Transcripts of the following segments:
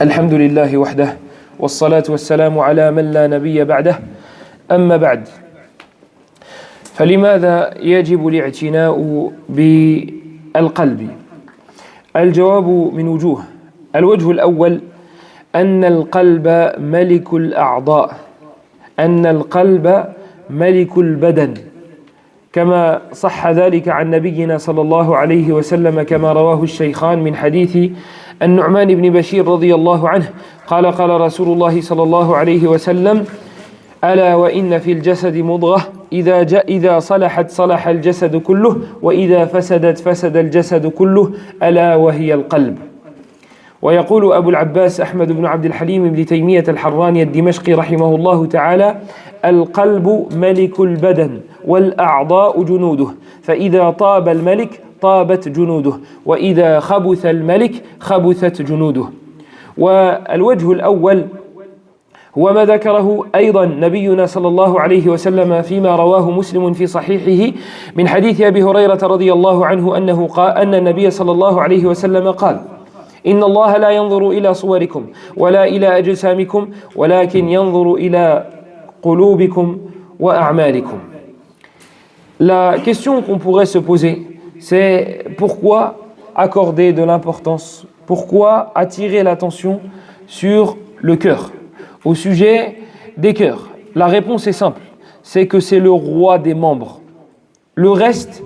الحمد لله وحده والصلاة والسلام على من لا نبي بعده أما بعد فلماذا يجب الاعتناء بالقلب؟ الجواب من وجوه. الوجه الأول أن القلب ملك الأعضاء، أن القلب ملك البدن، كما صح ذلك عن نبينا صلى الله عليه وسلم كما رواه الشيخان من حديث النعمان بن بشير رضي الله عنه قال قال رسول الله صلى الله عليه وسلم: ألا وإن في الجسد مضغة إذا صلحت صلح الجسد كله وإذا فسدت فسد الجسد كله ألا وهي القلب. ويقول أبو العباس أحمد بن عبد الحليم بن تيمية الحراني الدمشقي رحمه الله تعالى: القلب ملك البدن والأعضاء جنوده، فإذا طاب الملك طابت جنوده، وإذا خبث الملك خبثت جنوده. والوجه الأول هو ما ذكره أيضا نبينا صلى الله عليه وسلم فيما رواه مسلم في صحيحه من حديث أبي هريرة رضي الله عنه أنه قال أن النبي صلى الله عليه وسلم قال: إن الله لا ينظر إلى صوركم ولا إلى أجسامكم ولكن ينظر إلى قلوبكم وأعمالكم. La question qu'on pourrait se poser, c'est pourquoi accorder de l'importance, pourquoi attirer l'attention sur le cœur, au sujet des cœurs. La réponse est simple, c'est que c'est le roi des membres. Le reste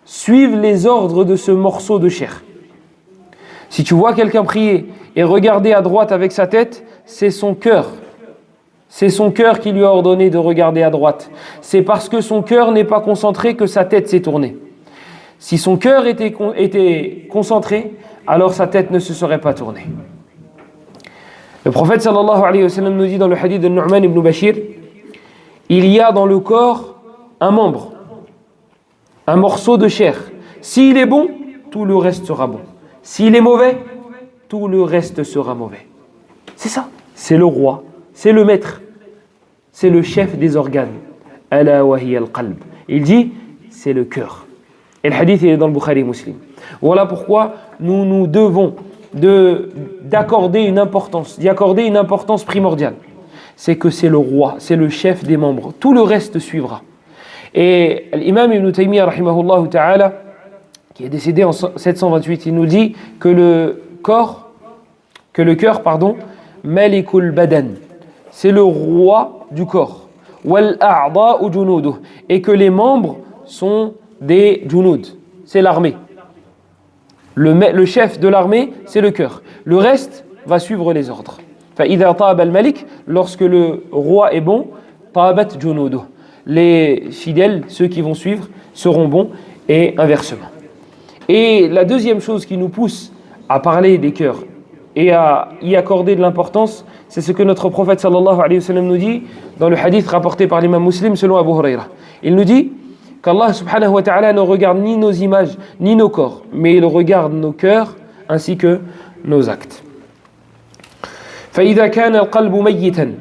suivent les ordres de ce morceau de chair. Si tu vois quelqu'un prier et regarder à droite avec sa tête, c'est son cœur. C'est son cœur qui lui a ordonné de regarder à droite. C'est parce que son cœur n'est pas concentré que sa tête s'est tournée. Si son cœur était concentré, alors sa tête ne se serait pas tournée. Le prophète sallallahu alayhi wa sallam nous dit dans le hadith de Nu'man ibn Bashir: il y a dans le corps un membre, un morceau de chair. S'il est bon, tout le reste sera bon. S'il est mauvais, tout le reste sera mauvais. C'est ça, c'est le roi, c'est le maître, c'est le chef des organes. Ala wa hiya al-qalb. Il dit, c'est le cœur. Et le hadith est dans le Bukhari Muslim. Voilà pourquoi nous devons d'accorder une importance, d'y accorder une importance primordiale. C'est que c'est le roi, c'est le chef des membres. Tout le reste suivra. Et l'imam Ibn Taymiyyah rahimahullah ta'ala, qui est décédé en 728, il nous dit que le cœur, malikul badan, c'est le roi du corps, wal a'da'u junuduh, et que les membres sont des junud, c'est l'armée. Le chef de l'armée, c'est le cœur. Le reste va suivre les ordres. Fa idha taba al-malik, lorsque le roi est bon, tabat junuduh. Les fidèles, ceux qui vont suivre, seront bons et inversement. Et la deuxième chose qui nous pousse à parler des cœurs et à y accorder de l'importance, c'est ce que notre prophète sallallahu alayhi wa sallam nous dit dans le hadith rapporté par l'imam Muslim selon Abu Huraira. Il nous dit qu'Allah subhanahu wa ta'ala ne regarde ni nos images ni nos corps, mais il regarde nos cœurs ainsi que nos actes. فإذا كان القلب ميتا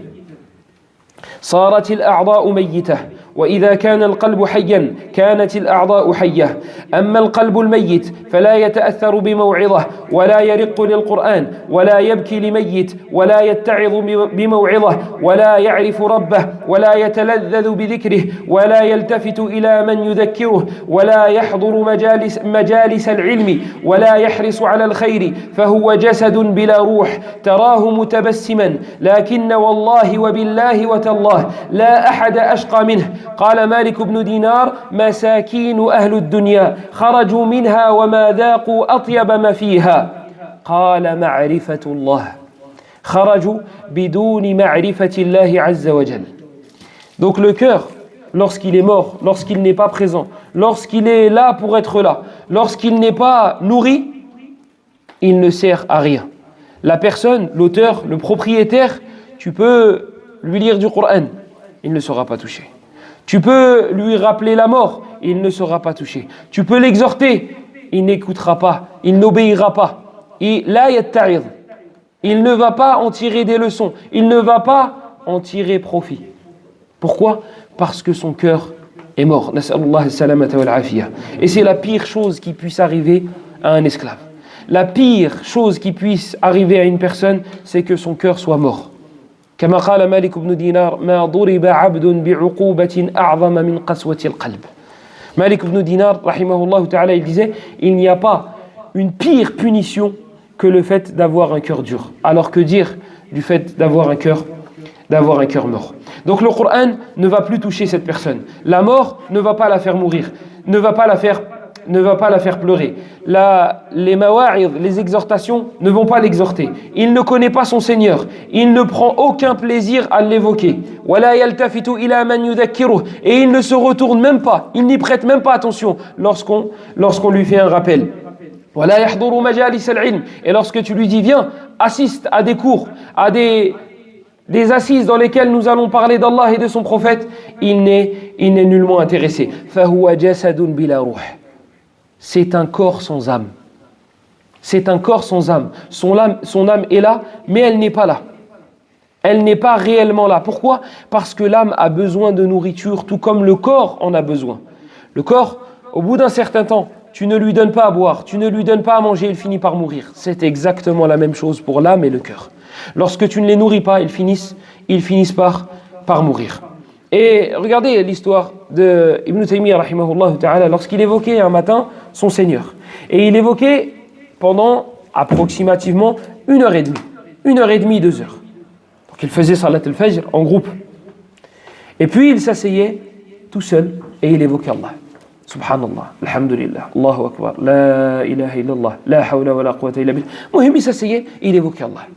صارت الأعضاء ميتة وإذا كان القلب حيا كانت الأعضاء حية. أما القلب الميت فلا يتأثر بموعظة ولا يرق للقرآن ولا يبكي لميت ولا يتعظ بموعظة ولا يعرف ربه ولا يتلذذ بذكره ولا يلتفت إلى من يذكره ولا يحضر مجالس العلم ولا يحرص على الخير فهو جسد بلا روح تراه متبسما لكن والله وبالله وتالله لا أحد أشقى منه. قال مالك بن دينار: مساكين أهل الدنيا خرجوا منها وما ذاقوا أطيب ما فيها. قال: معرفة الله. خرجوا بدون معرفة الله عز وجل. Donc le cœur, lorsqu'il est mort, lorsqu'il n'est pas présent, lorsqu'il est là pour être là, lorsqu'il n'est pas nourri, il ne sert à rien. La personne, l'auteur, le propriétaire, tu peux lui lire du Coran, il ne sera pas touché. Tu peux lui rappeler la mort, il ne sera pas touché. Tu peux l'exhorter, il n'écoutera pas, il n'obéira pas. Il ne va pas en tirer des leçons, il ne va pas en tirer profit. Pourquoi ? Parce que son cœur est mort. Et c'est la pire chose qui puisse arriver à un esclave. La pire chose qui puisse arriver à une personne, c'est que son cœur soit mort. كما قال مالك بن دينار ما ضرب عبد بعقوبة أعظم من قسوة القلب. Malik ibn Dinar, rahimahullah ta'ala, il disait, il n'y a pas une pire punition que le fait d'avoir un cœur dur. Alors que dire du fait d'avoir un cœur mort. Donc le Coran ne va plus toucher cette personne. La mort ne va pas la faire mourir, ne va pas la faire pleurer. Les mawa'id, les exhortations ne vont pas l'exhorter. Il ne connaît pas son Seigneur. Il ne prend aucun plaisir à l'évoquer. وَلَا يَلْتَفِتُ إِلَى مَنْ يُذَكِّرُهُ. Et il ne se retourne même pas, il n'y prête même pas attention lorsqu'on lui fait un rappel. وَلَا يَحْضُرُ مَجَالِسَ الْعِلْمِ. Et lorsque tu lui dis, viens, assiste à des cours, à des assises dans lesquelles nous allons parler d'Allah et de son prophète, il n'est nullement intéressé. فَهُوَ جَسَدٌ بِلَا رُوحٍ. C'est un corps sans âme. C'est un corps sans âme. Son âme est là, mais elle n'est pas là. Elle n'est pas réellement là. Pourquoi ? Parce que l'âme a besoin de nourriture, tout comme le corps en a besoin. Le corps, au bout d'un certain temps, tu ne lui donnes pas à boire, tu ne lui donnes pas à manger, il finit par mourir. C'est exactement la même chose pour l'âme et le cœur. Lorsque tu ne les nourris pas, ils finissent par mourir. Et regardez l'histoire de Ibn Taymiyyah, rahimahullah ta'ala, lorsqu'il évoquait un matin son Seigneur. Et il évoquait pendant approximativement 1h30. 1h30, 2 heures. Donc il faisait salat al-fajr en groupe. Et puis il s'asseyait tout seul et il évoquait Allah. Subhanallah, alhamdulillah, Allahu akbar, la ilaha illallah, la hawla wa la quwwata illa billah. Mohim, il s'asseyait et il évoquait Allah.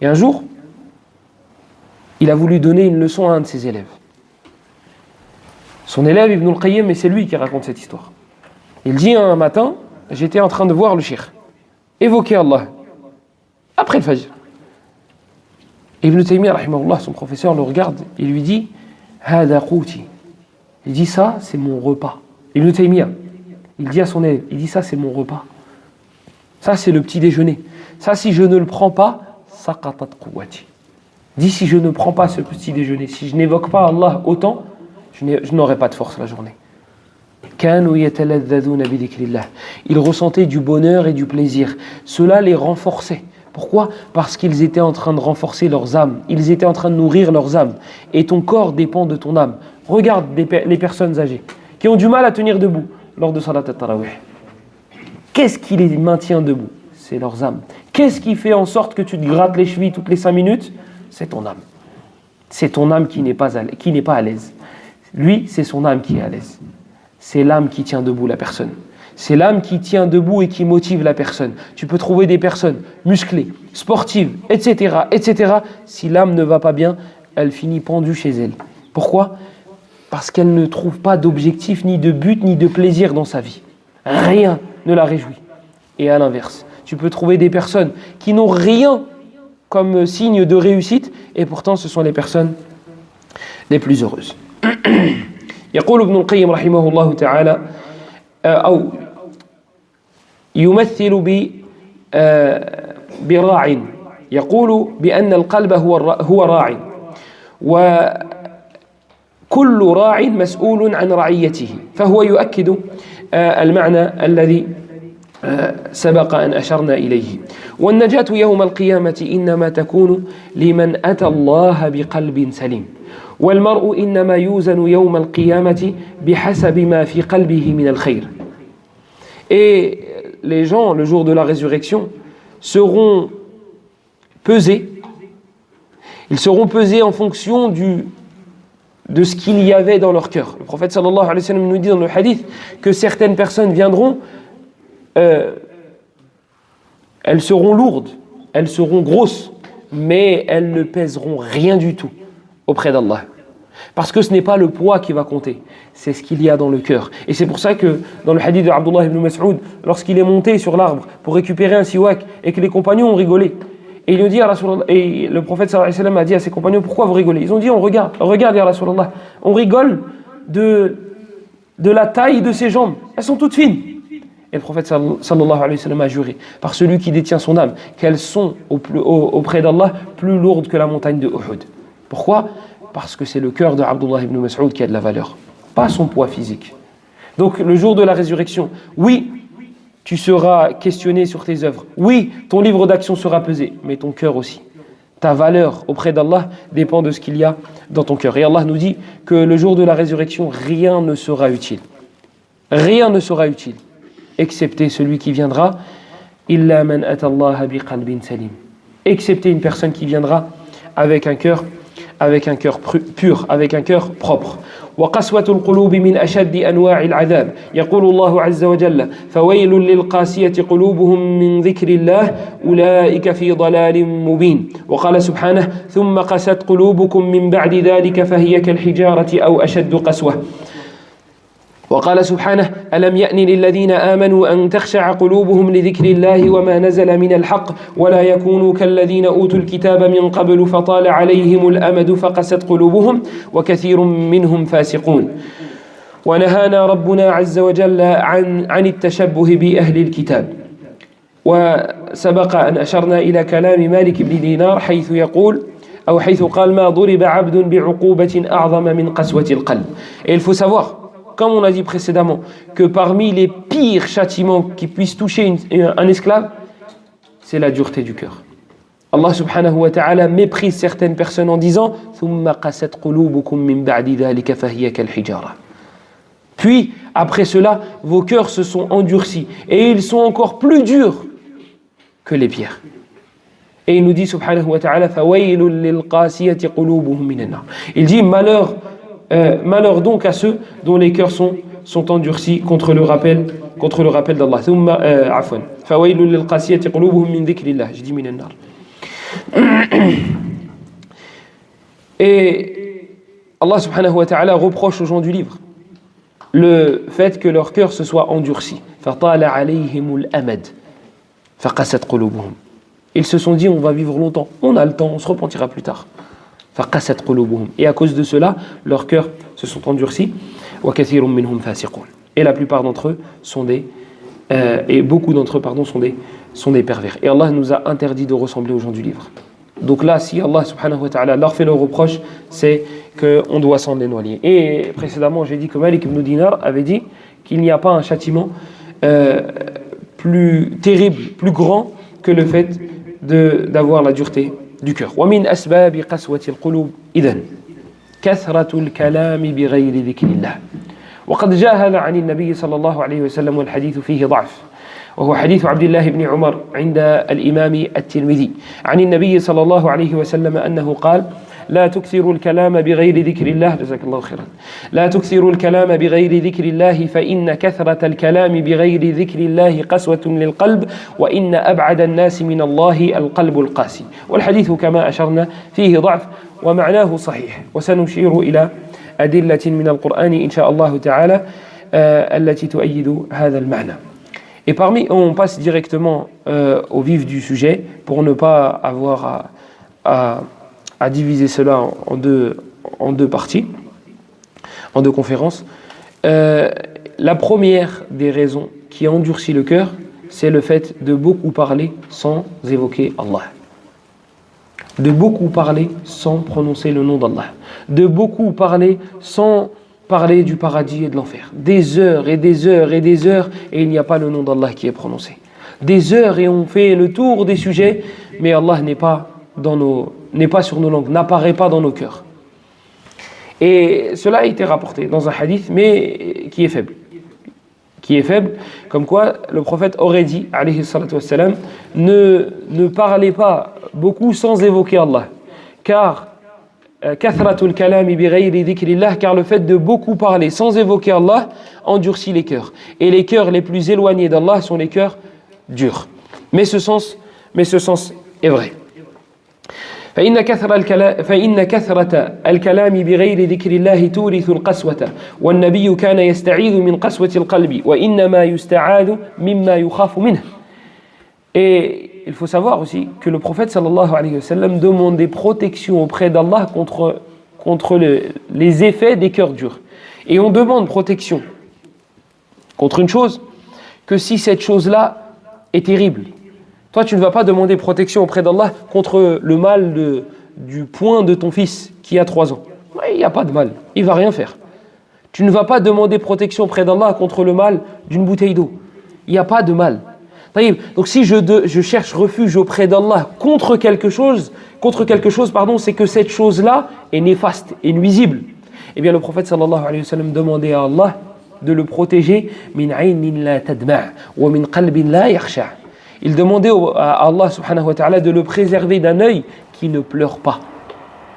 Et un jour, il a voulu donner une leçon à un de ses élèves. Son élève Ibn al-Qayyim, et c'est lui qui raconte cette histoire. Il dit un matin, j'étais en train de voir le cheikh évoquer Allah après le fajr. Ibn Taymiyyah, rahimahullah, son professeur, le regarde et lui dit Hada quti. Il dit ça, c'est mon repas. Ibn Taymiyyah, il dit à son élève, il dit ça, c'est mon repas. Ça, c'est le petit déjeuner. Ça, si je ne le prends pas, saqatat quwwati. Il dit si je ne prends pas ce petit déjeuner, si je n'évoque pas Allah autant, je n'aurai pas de force la journée. Ils ressentaient du bonheur et du plaisir. Cela les renforçait. Pourquoi ? Parce qu'ils étaient en train de renforcer leurs âmes. Ils étaient en train de nourrir leurs âmes. Et ton corps dépend de ton âme. Regarde les personnes âgées qui ont du mal à tenir debout lors de Salat al-Tarawih. Qu'est-ce qui les maintient debout ? C'est leurs âmes. Qu'est-ce qui fait en sorte que tu te grattes les chevilles toutes les 5 minutes ? C'est ton âme. C'est ton âme qui n'est pas à l'aise. Lui, c'est son âme qui est à l'aise. C'est l'âme qui tient debout la personne. C'est l'âme qui tient debout et qui motive la personne. Tu peux trouver des personnes musclées, sportives, etc., etc. Si l'âme ne va pas bien, elle finit pendue chez elle. Pourquoi ? Parce qu'elle ne trouve pas d'objectif, ni de but, ni de plaisir dans sa vie. Rien ne la réjouit. Et à l'inverse, tu peux trouver des personnes qui n'ont rien comme signe de réussite, et pourtant ce sont les personnes les plus heureuses. يقول ابن القيم رحمه الله تعالى أو يمثل براع يقول بأن القلب هو راع وكل راع مسؤول عن رعيته فهو يؤكد المعنى الذي سبق أن أشرنا إليه والنجاة يوم القيامة إنما تكون لمن أتى الله بقلب سليم والمرء إنما يوزن يوم القيامة بحسب ما في قلبه من الخير. Et les gens, le jour de la résurrection, seront pesés. Ils seront pesés en fonction de ce qu'il y avait dans leur cœur. Le prophète sallallahu alayhi wa sallam nous dit dans le hadith que certaines personnes viendront, elles seront lourdes, elles seront grosses, mais elles ne pèseront rien du tout auprès d'Allah. Parce que ce n'est pas le poids qui va compter, c'est ce qu'il y a dans le cœur. Et c'est pour ça que dans le hadith de Abdullah ibn Mas'ud, lorsqu'il est monté sur l'arbre pour récupérer un siwak et que les compagnons ont rigolé, et il lui dit à Rasulallah, et le prophète sallallahu alayhi wa sallam a dit à ses compagnons, pourquoi vous rigolez ? Ils ont dit, on regarde ya Rasulallah, on rigole de la taille de ses jambes, elles sont toutes fines. Et le prophète sallallahu alayhi wa sallam a juré par celui qui détient son âme qu'elles sont auprès d'Allah plus lourdes que la montagne de Uhud. Pourquoi ? Parce que c'est le cœur de Abdullah ibn Mas'ud qui a de la valeur, pas son poids physique. Donc le jour de la résurrection, oui, tu seras questionné sur tes œuvres. Oui, ton livre d'action sera pesé, mais ton cœur aussi. Ta valeur auprès d'Allah dépend de ce qu'il y a dans ton cœur. Et Allah nous dit que le jour de la résurrection, rien ne sera utile. Rien ne sera utile, excepté celui qui viendra, illa man atallaha biqalbin salim. Excepté une personne qui viendra avec un cœur pur, avec un cœur propre. وقسوة القلوب من أشد أنواع العذاب يقول الله عز وجل فويل للقاسية قلوبهم من ذكر الله أولئك في ضلال مبين وقال سبحانه ثم قست قلوبكم من بعد ذلك فهي كالحجارة أو أشد قسوة وقال سبحانه ألم يأن للذين آمنوا أن تخشع قلوبهم لذكر الله وما نزل من الحق ولا يكونوا كالذين أوتوا الكتاب من قبل فطال عليهم الأمد فقست قلوبهم وكثير منهم فاسقون ونهانا ربنا عز وجل عن التشبه بأهل الكتاب وسبق أن أشرنا إلى كلام مالك بن دينار حيث يقول أو حيث قال ما ضرب عبد بعقوبة أعظم من قسوة القلب. Et il faut savoir, comme on a dit précédemment, que parmi les pires châtiments qui puissent toucher un esclave, c'est la dureté du cœur. Allah subhanahu wa ta'ala méprise certaines personnes en disant ثُمَّ قَسَتْ قُلُوبُكُم مِّن بَعْدِ ذَلِكَ فَهِيَ كَالْحِجَارَةِ. Puis, après cela, vos cœurs se sont endurcis et ils sont encore plus durs que les pierres. Et il nous dit subhanahu wa ta'ala فَوَيْلٌ لِلْقَاسِيَةِ قُلُوبُهُم مِّنَ النَّارِ. Il dit malheur donc à ceux dont les cœurs sont endurcis contre le rappel d'Allah. ثم عفوا فويل للقاسية قلوبهم من ذكر الله. Je dis من النار. Et Allah subhanahu wa ta'ala reproche aux gens du livre le fait que leur cœur se soit endurci. فطال عليهم الأمد فقست قلوبهم. Ils se sont dit on va vivre longtemps, on a le temps, on se repentira plus tard. فقست قلوبهم. Et à cause de cela, leurs cœurs se sont endurcis. وكثير منهم فاسقون. Et la plupart d'entre eux et beaucoup d'entre eux sont des pervers. Et Allah nous a interdit de ressembler aux gens du livre. Donc là, si Allah subhanahu wa ta'ala leur fait le reproche, c'est qu'on doit s'en éloigner. Et précédemment, j'ai dit que Malik ibn Dinar avait dit qu'il n'y a pas un châtiment plus terrible, plus grand que le fait d'avoir la dureté du cœur. ومن أسباب قسوة القلوب إذن كثرة الكلام بغير ذكر الله. وقد جاء هذا عن النبي صلى الله عليه وسلم والحديث فيه ضعف وهو حديث عبد الله بن عمر عند الإمام الترمذي عن النبي صلى الله عليه وسلم أنه قال لا تكثروا الكلام بغير ذكر الله جزاك الله خيرا لا تكثروا الكلام بغير ذكر الله فإن كثرة الكلام بغير ذكر الله قسوة للقلب وإن أبعد الناس من الله القلب القاسي. والحديث كما أشرنا فيه ضعف ومعناه صحيح وسنشير إلى أدلة من القرآن إن شاء الله تعالى التي تؤيد هذا المعنى. Et on passe directement au vif du sujet pour ne pas avoir à diviser cela en deux parties, en deux conférences. La première des raisons qui endurcit le cœur, c'est le fait de beaucoup parler sans évoquer Allah. De beaucoup parler sans prononcer le nom d'Allah. De beaucoup parler sans parler du paradis et de l'enfer. Des heures et des heures et des heures et il n'y a pas le nom d'Allah qui est prononcé. Des heures et on fait le tour des sujets, mais Allah n'est pas sur nos langues, n'apparaît pas dans nos cœurs. Et cela a été rapporté dans un hadith, mais qui est faible. Comme quoi le prophète aurait dit, alayhi salatu wassalam, ne parlez pas beaucoup sans évoquer Allah. Car kathratul kalami bighayri dhikrillah, car le fait de beaucoup parler sans évoquer Allah endurcit les cœurs. Et les cœurs les plus éloignés d'Allah sont les cœurs durs. Mais ce sens est vrai. فإن كثرة الكلام بغير ذكر الله تورث القسوة والنبي كان يستعيذ من قسوة القلب وإنما يستعاذ مما يخاف منه. Et il faut savoir aussi que le prophète sallallahu alayhi wa sallam demande des protections auprès d'Allah contre les effets des cœurs durs. Et on demande protection contre une chose que si cette chose-là est terrible. Toi, tu ne vas pas demander protection auprès d'Allah contre le mal du poing de ton fils qui a 3 ans. Il n'y a pas de mal, il ne va rien faire. Tu ne vas pas demander protection auprès d'Allah contre le mal d'une bouteille d'eau. Il n'y a pas de mal. Donc si je cherche refuge auprès d'Allah contre quelque chose, c'est que cette chose-là est néfaste et nuisible. Eh bien le prophète sallallahu alayhi wa sallam demandait à Allah de le protéger min aynin la tadma' wa min qalbin la yakhsha'. Il demandait à Allah subhanahu wa ta'ala de le préserver d'un œil qui ne pleure pas,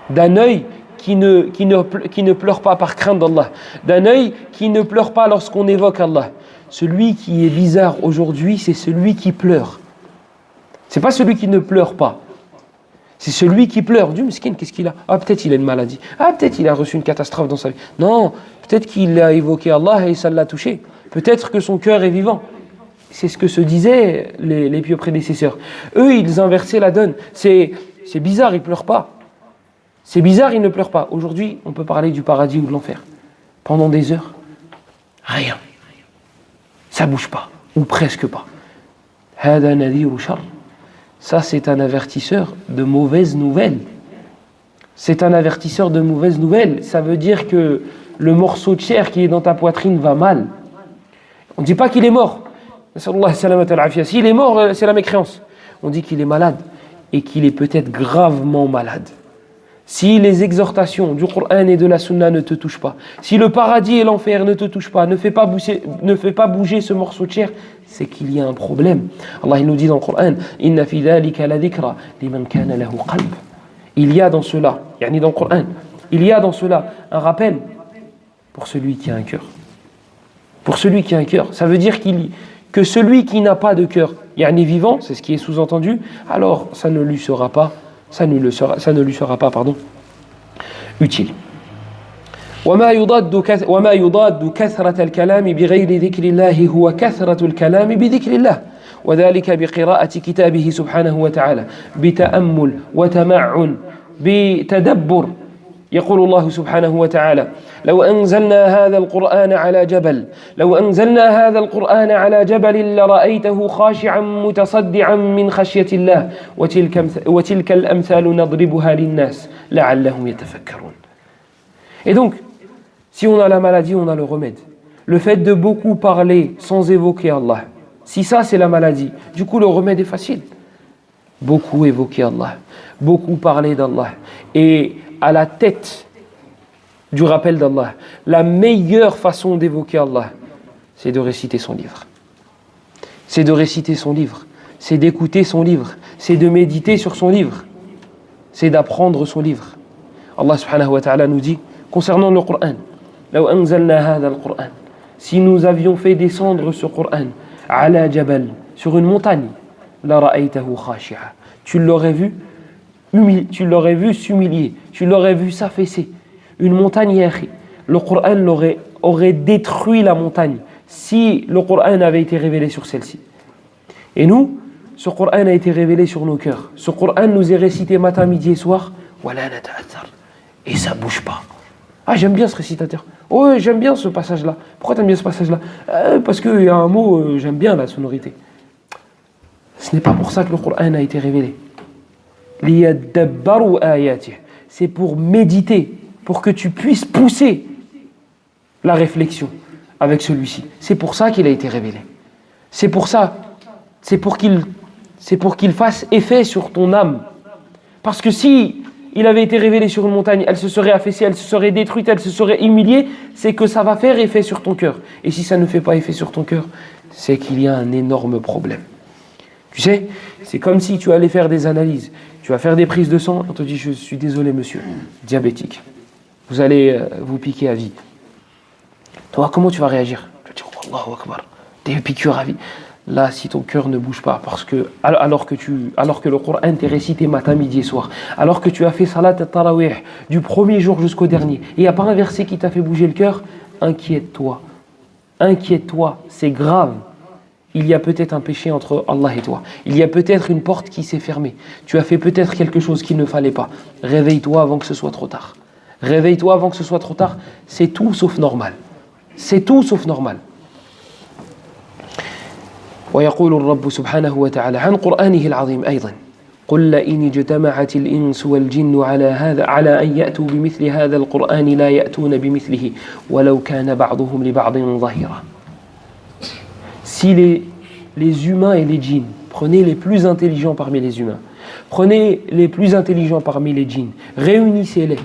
d'un œil qui ne pleure pas par crainte d'Allah, d'un œil qui ne pleure pas lorsqu'on évoque Allah. Celui qui est bizarre aujourd'hui, c'est celui qui pleure. C'est pas celui qui ne pleure pas. C'est celui qui pleure. Dieu miskin, qu'est-ce qu'il a? Ah, peut-être il a une maladie. Ah, peut-être il a reçu une catastrophe dans sa vie. Non, peut-être qu'il a évoqué Allah et ça l'a touché. Peut-être que son cœur est vivant. C'est ce que se disaient les pieux prédécesseurs. Eux, ils inversaient la donne. C'est bizarre, ils pleurent pas. C'est bizarre, ils ne pleurent pas. Aujourd'hui, on peut parler du paradis ou de l'enfer. Pendant des heures, rien. Ça bouge pas, ou presque pas. Hada nadhiru shar. Ça, c'est un avertisseur de mauvaises nouvelles. C'est un avertisseur de mauvaises nouvelles. Ça veut dire que le morceau de chair qui est dans ta poitrine va mal. On ne dit pas qu'il est mort. S'il est mort, c'est la mécréance. On dit qu'il est malade et qu'il est peut-être gravement malade. Si les exhortations du Coran et de la Sunna ne te touchent pas, si le paradis et l'enfer ne te touchent pas, ne fait pas bouger ce morceau de chair, c'est qu'il y a un problème. Allah il nous dit dans le Coran, Inna fi dhalika la dhikra liman kana lahu qalb. Il y a dans cela, yani dans le Coran, il y a dans cela un rappel pour celui qui a un cœur. Pour celui qui a un cœur. Ça veut dire que celui qui n'a pas de cœur, yani vivant, c'est ce qui est sous-entendu, alors ça ne lui sera pas utile. وما يضاد كثرة الكلام بغير ذكر الله هو كثرة الكلام بذكر الله وذلك بقراءة كتابه سبحانه وتعالى بتأمل وتمعن بتدبر. يقول الله سبحانه وتعالى لو أنزلنا هذا القرآن على جبل لرأيته خاشعا متصدعا من خشية الله وتلك الأمثال نضربها للناس لعلهم يتفكرون. Et donc, si on a la maladie, on a le remède. Le fait de beaucoup parler sans évoquer Allah, si ça c'est la maladie, du coup le remède est facile. Beaucoup évoquer Allah, beaucoup parler d'Allah. Et à la tête du rappel d'Allah, la meilleure façon d'évoquer Allah, c'est de réciter son livre. C'est de réciter son livre. C'est d'écouter son livre. C'est de méditer sur son livre. C'est d'apprendre son livre. Allah subhanahu wa ta'ala nous dit, concernant le Coran, لو أنزلنا هذا القرآن, si nous avions fait descendre ce Coran, على جبل, sur une montagne, لرأيته خاشعا, tu l'aurais vu s'humilier, tu l'aurais vu s'affaisser. Une montagne, le Coran aurait détruit la montagne si le Coran avait été révélé sur celle-ci. Et nous, ce Coran a été révélé sur nos cœurs. Ce Coran nous est récité matin, midi et soir. Et ça ne bouge pas. Ah, j'aime bien ce récitateur. Oh, j'aime bien ce passage-là. Pourquoi tu aimes bien ce passage-là? Parce qu'il y a un mot, j'aime bien la sonorité. Ce n'est pas pour ça que le Coran a été révélé. C'est pour méditer, pour que tu puisses pousser la réflexion avec celui-ci. C'est pour ça qu'il a été révélé. C'est pour qu'il fasse effet sur ton âme. Parce que si il avait été révélé sur une montagne, elle se serait affaissée, elle se serait détruite, elle se serait humiliée, c'est que ça va faire effet sur ton cœur. Et si ça ne fait pas effet sur ton cœur, c'est qu'il y a un énorme problème. Tu sais, c'est comme si tu allais faire des analyses. Tu vas faire des prises de sang, on te dit, je suis désolé monsieur, diabétique. Vous allez vous piquer à vie. Toi, comment tu vas réagir? Tu vas dire, Allahu Akbar, des piqûres à vie. Là, si ton cœur ne bouge pas, parce que, alors que le Coran t'est récité matin, midi et soir, alors que tu as fait salat al-tarawih du premier jour jusqu'au dernier, et il n'y a pas un verset qui t'a fait bouger le cœur, inquiète-toi. Inquiète-toi, c'est grave. Il y a peut-être un péché entre Allah et toi. Il y a peut-être une porte qui s'est fermée. Tu as fait peut-être quelque chose qu'il ne fallait pas. Réveille-toi avant que ce soit trop tard. Réveille-toi avant que ce soit trop tard. C'est tout sauf normal. C'est tout sauf normal. ويقول الرب سبحانه وتعالى عن قرآنه العظيم أيضا قل لئن اجتمعت الإنس والجن على أن يأتوا بمثل هذا القرآن لا يأتون بمثله ولو كان بعضهم لبعض ظهيرا. Si les humains et les djinns. Prenez les plus intelligents parmi les humains. Prenez les plus intelligents parmi les djinns. Réunissez-les.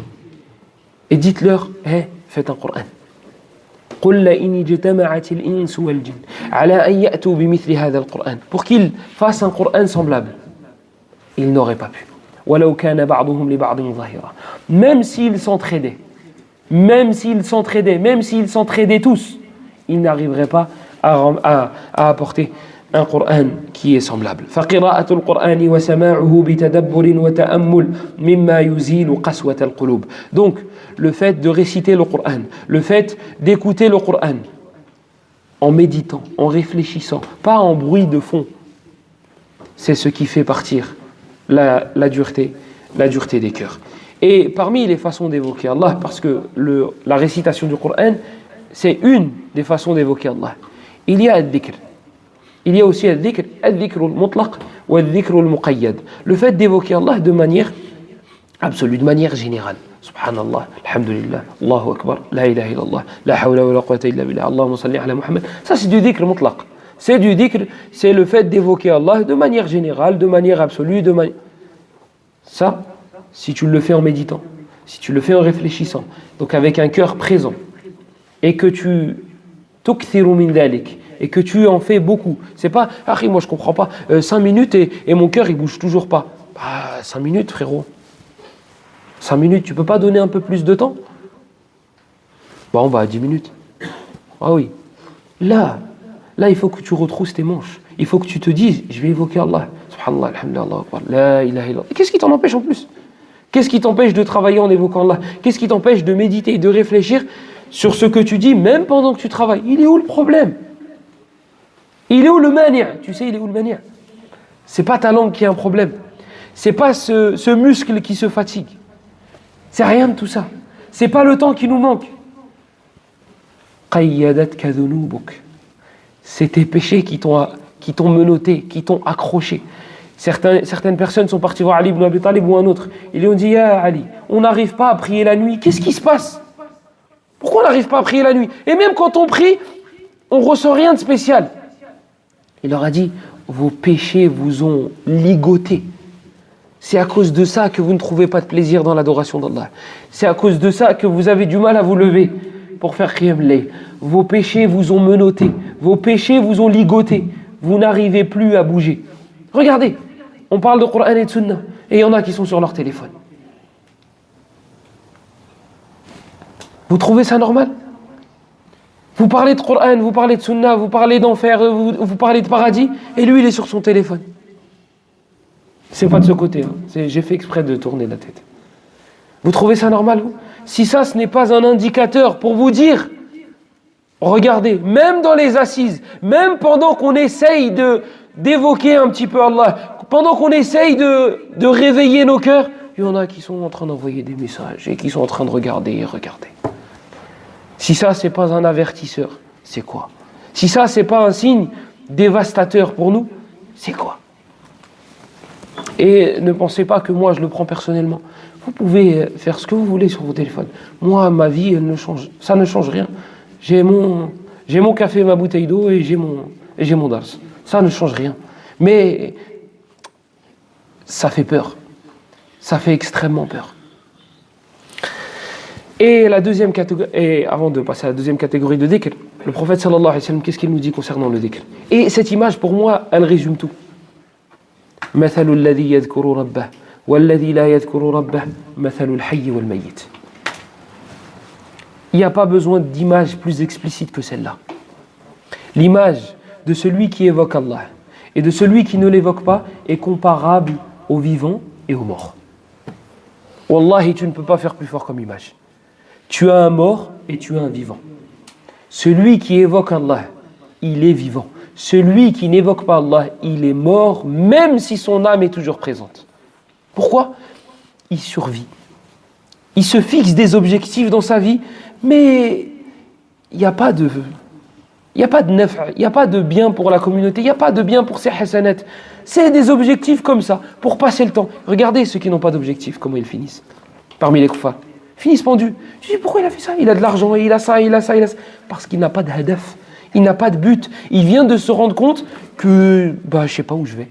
Et dites-leur, faites un Coran. قل لئن اجتمعت الإنس والجن على أن يأتوا بمثل هذا القرآن. Pour qu'ils fassent un Coran semblable. Ils n'auraient pas pu. ولو كان بعضهم لبعض ظهيرا. Même s'ils s'entraidaient, même s'ils s'entraidaient tous, ils n'arriveraient pas à apporter un Coran qui est semblable. فقراءة القرآن وسماعه بتدبر وتأمل مما يزيل قسوة القلوب. Donc, le fait de réciter le Coran, le fait d'écouter le Coran en méditant, en réfléchissant, pas en bruit de fond, c'est ce qui fait partir la dureté des cœurs. Et parmi les façons d'évoquer Allah, parce que la récitation du Coran, c'est une des façons d'évoquer Allah. Il y a al-dhikr. Il y a aussi al-dhikr al-mutlaq ou al-dhikr al-muqayyad. Le fait d'évoquer Allah de manière absolue, de manière générale. Subhanallah, alhamdulillah, Allahu akbar, la ilaha illallah, la hawla wa la quwwata illa billah, Allahumma salli ala Muhammad. Ça c'est du dhikr mutlaq. C'est du dhikr, c'est le fait d'évoquer Allah de manière générale, de manière absolue, Ça, si tu le fais en méditant, si tu le fais en réfléchissant, donc avec un cœur présent, et que tu tukthiru min dhalik, et que tu en fais beaucoup. C'est pas, moi je comprends pas, 5 minutes et mon cœur il bouge toujours pas. 5 minutes frérot. 5 minutes, tu peux pas donner un peu plus de temps? 10 minutes. Ah oui. Là, il faut que tu retrousses tes manches. Il faut que tu te dises, je vais évoquer Allah. Subhanallah, alhamdulillah, Allahu akbar, la ilaha illallah. Qu'est-ce qui t'en empêche en plus? Qu'est-ce qui t'empêche de travailler en évoquant Allah? Qu'est-ce qui t'empêche de méditer et de réfléchir sur ce que tu dis, même pendant que tu travailles? Il est où le problème? Il est où le mani'? Tu sais, il est où le mani'? C'est pas ta langue qui a un problème. C'est pas ce muscle qui se fatigue. C'est rien de tout ça. C'est pas le temps qui nous manque. Qayyadatka dhunubuk. C'est tes péchés qui t'ont menotté, qui t'ont accroché. Certaines personnes sont parties voir Ali ibn Abi Talib ou un autre. Ils lui ont dit, Ya Ali, on n'arrive pas à prier la nuit. Qu'est-ce qui se passe? Pourquoi on n'arrive pas à prier la nuit? Et même quand on prie, on ne ressent rien de spécial. Il leur a dit, vos péchés vous ont ligoté. C'est à cause de ça que vous ne trouvez pas de plaisir dans l'adoration d'Allah. C'est à cause de ça que vous avez du mal à vous lever pour faire Qiyam al-Layl. Vos péchés vous ont menotté. Vos péchés vous ont ligoté. Vous n'arrivez plus à bouger. Regardez, on parle de Coran et de Sunna. Et il y en a qui sont sur leur téléphone. Vous trouvez ça normal? Vous parlez de Coran, vous parlez de Sunna, vous parlez d'enfer, vous parlez de paradis, et lui il est sur son téléphone. C'est pas de ce côté, j'ai fait exprès de tourner la tête. Vous trouvez ça normal, vous? Si ça, ce n'est pas un indicateur pour vous dire, regardez, même dans les assises, même pendant qu'on essaye d'évoquer un petit peu Allah, pendant qu'on essaye de réveiller nos cœurs, il y en a qui sont en train d'envoyer des messages et qui sont en train de regarder. Si ça, c'est pas un avertisseur, c'est quoi? Si ça, c'est pas un signe dévastateur pour nous, c'est quoi? Et ne pensez pas que moi, je le prends personnellement. Vous pouvez faire ce que vous voulez sur vos téléphones. Moi, ma vie, ça ne change rien. J'ai mon café, ma bouteille d'eau et j'ai mon dars. Ça ne change rien. Mais ça fait peur. Ça fait extrêmement peur. Et la deuxième catégorie, et avant de passer à la deuxième catégorie de dhikr, le prophète sallallahu alayhi wa sallam, qu'est-ce qu'il nous dit concernant le dhikr? Et cette image, pour moi, elle résume tout. مثل الذي يذكر ربه والذي لا يذكر ربه مثل الحي والميت. Il n'y a pas besoin d'image plus explicite que celle-là. L'image de celui qui évoque Allah et de celui qui ne l'évoque pas est comparable aux vivants et aux morts. Wallahi, tu ne peux pas faire plus fort comme image. Tu as un mort et tu as un vivant. Celui qui évoque Allah, il est vivant. Celui qui n'évoque pas Allah, il est mort, même si son âme est toujours présente. Pourquoi? Il survit. Il se fixe des objectifs dans sa vie, mais il n'y a pas de naf', il n'y a pas de bien pour la communauté, il n'y a pas de bien pour ses hasanat. C'est des objectifs comme ça, pour passer le temps. Regardez ceux qui n'ont pas d'objectif, comment ils finissent. Parmi les kuffars. Ils finissent pendus. Je dis, pourquoi il a fait ça? Il a de l'argent, il a ça. Parce qu'il n'a pas de hadaf. Il n'a pas de but. Il vient de se rendre compte que je ne sais pas où je vais.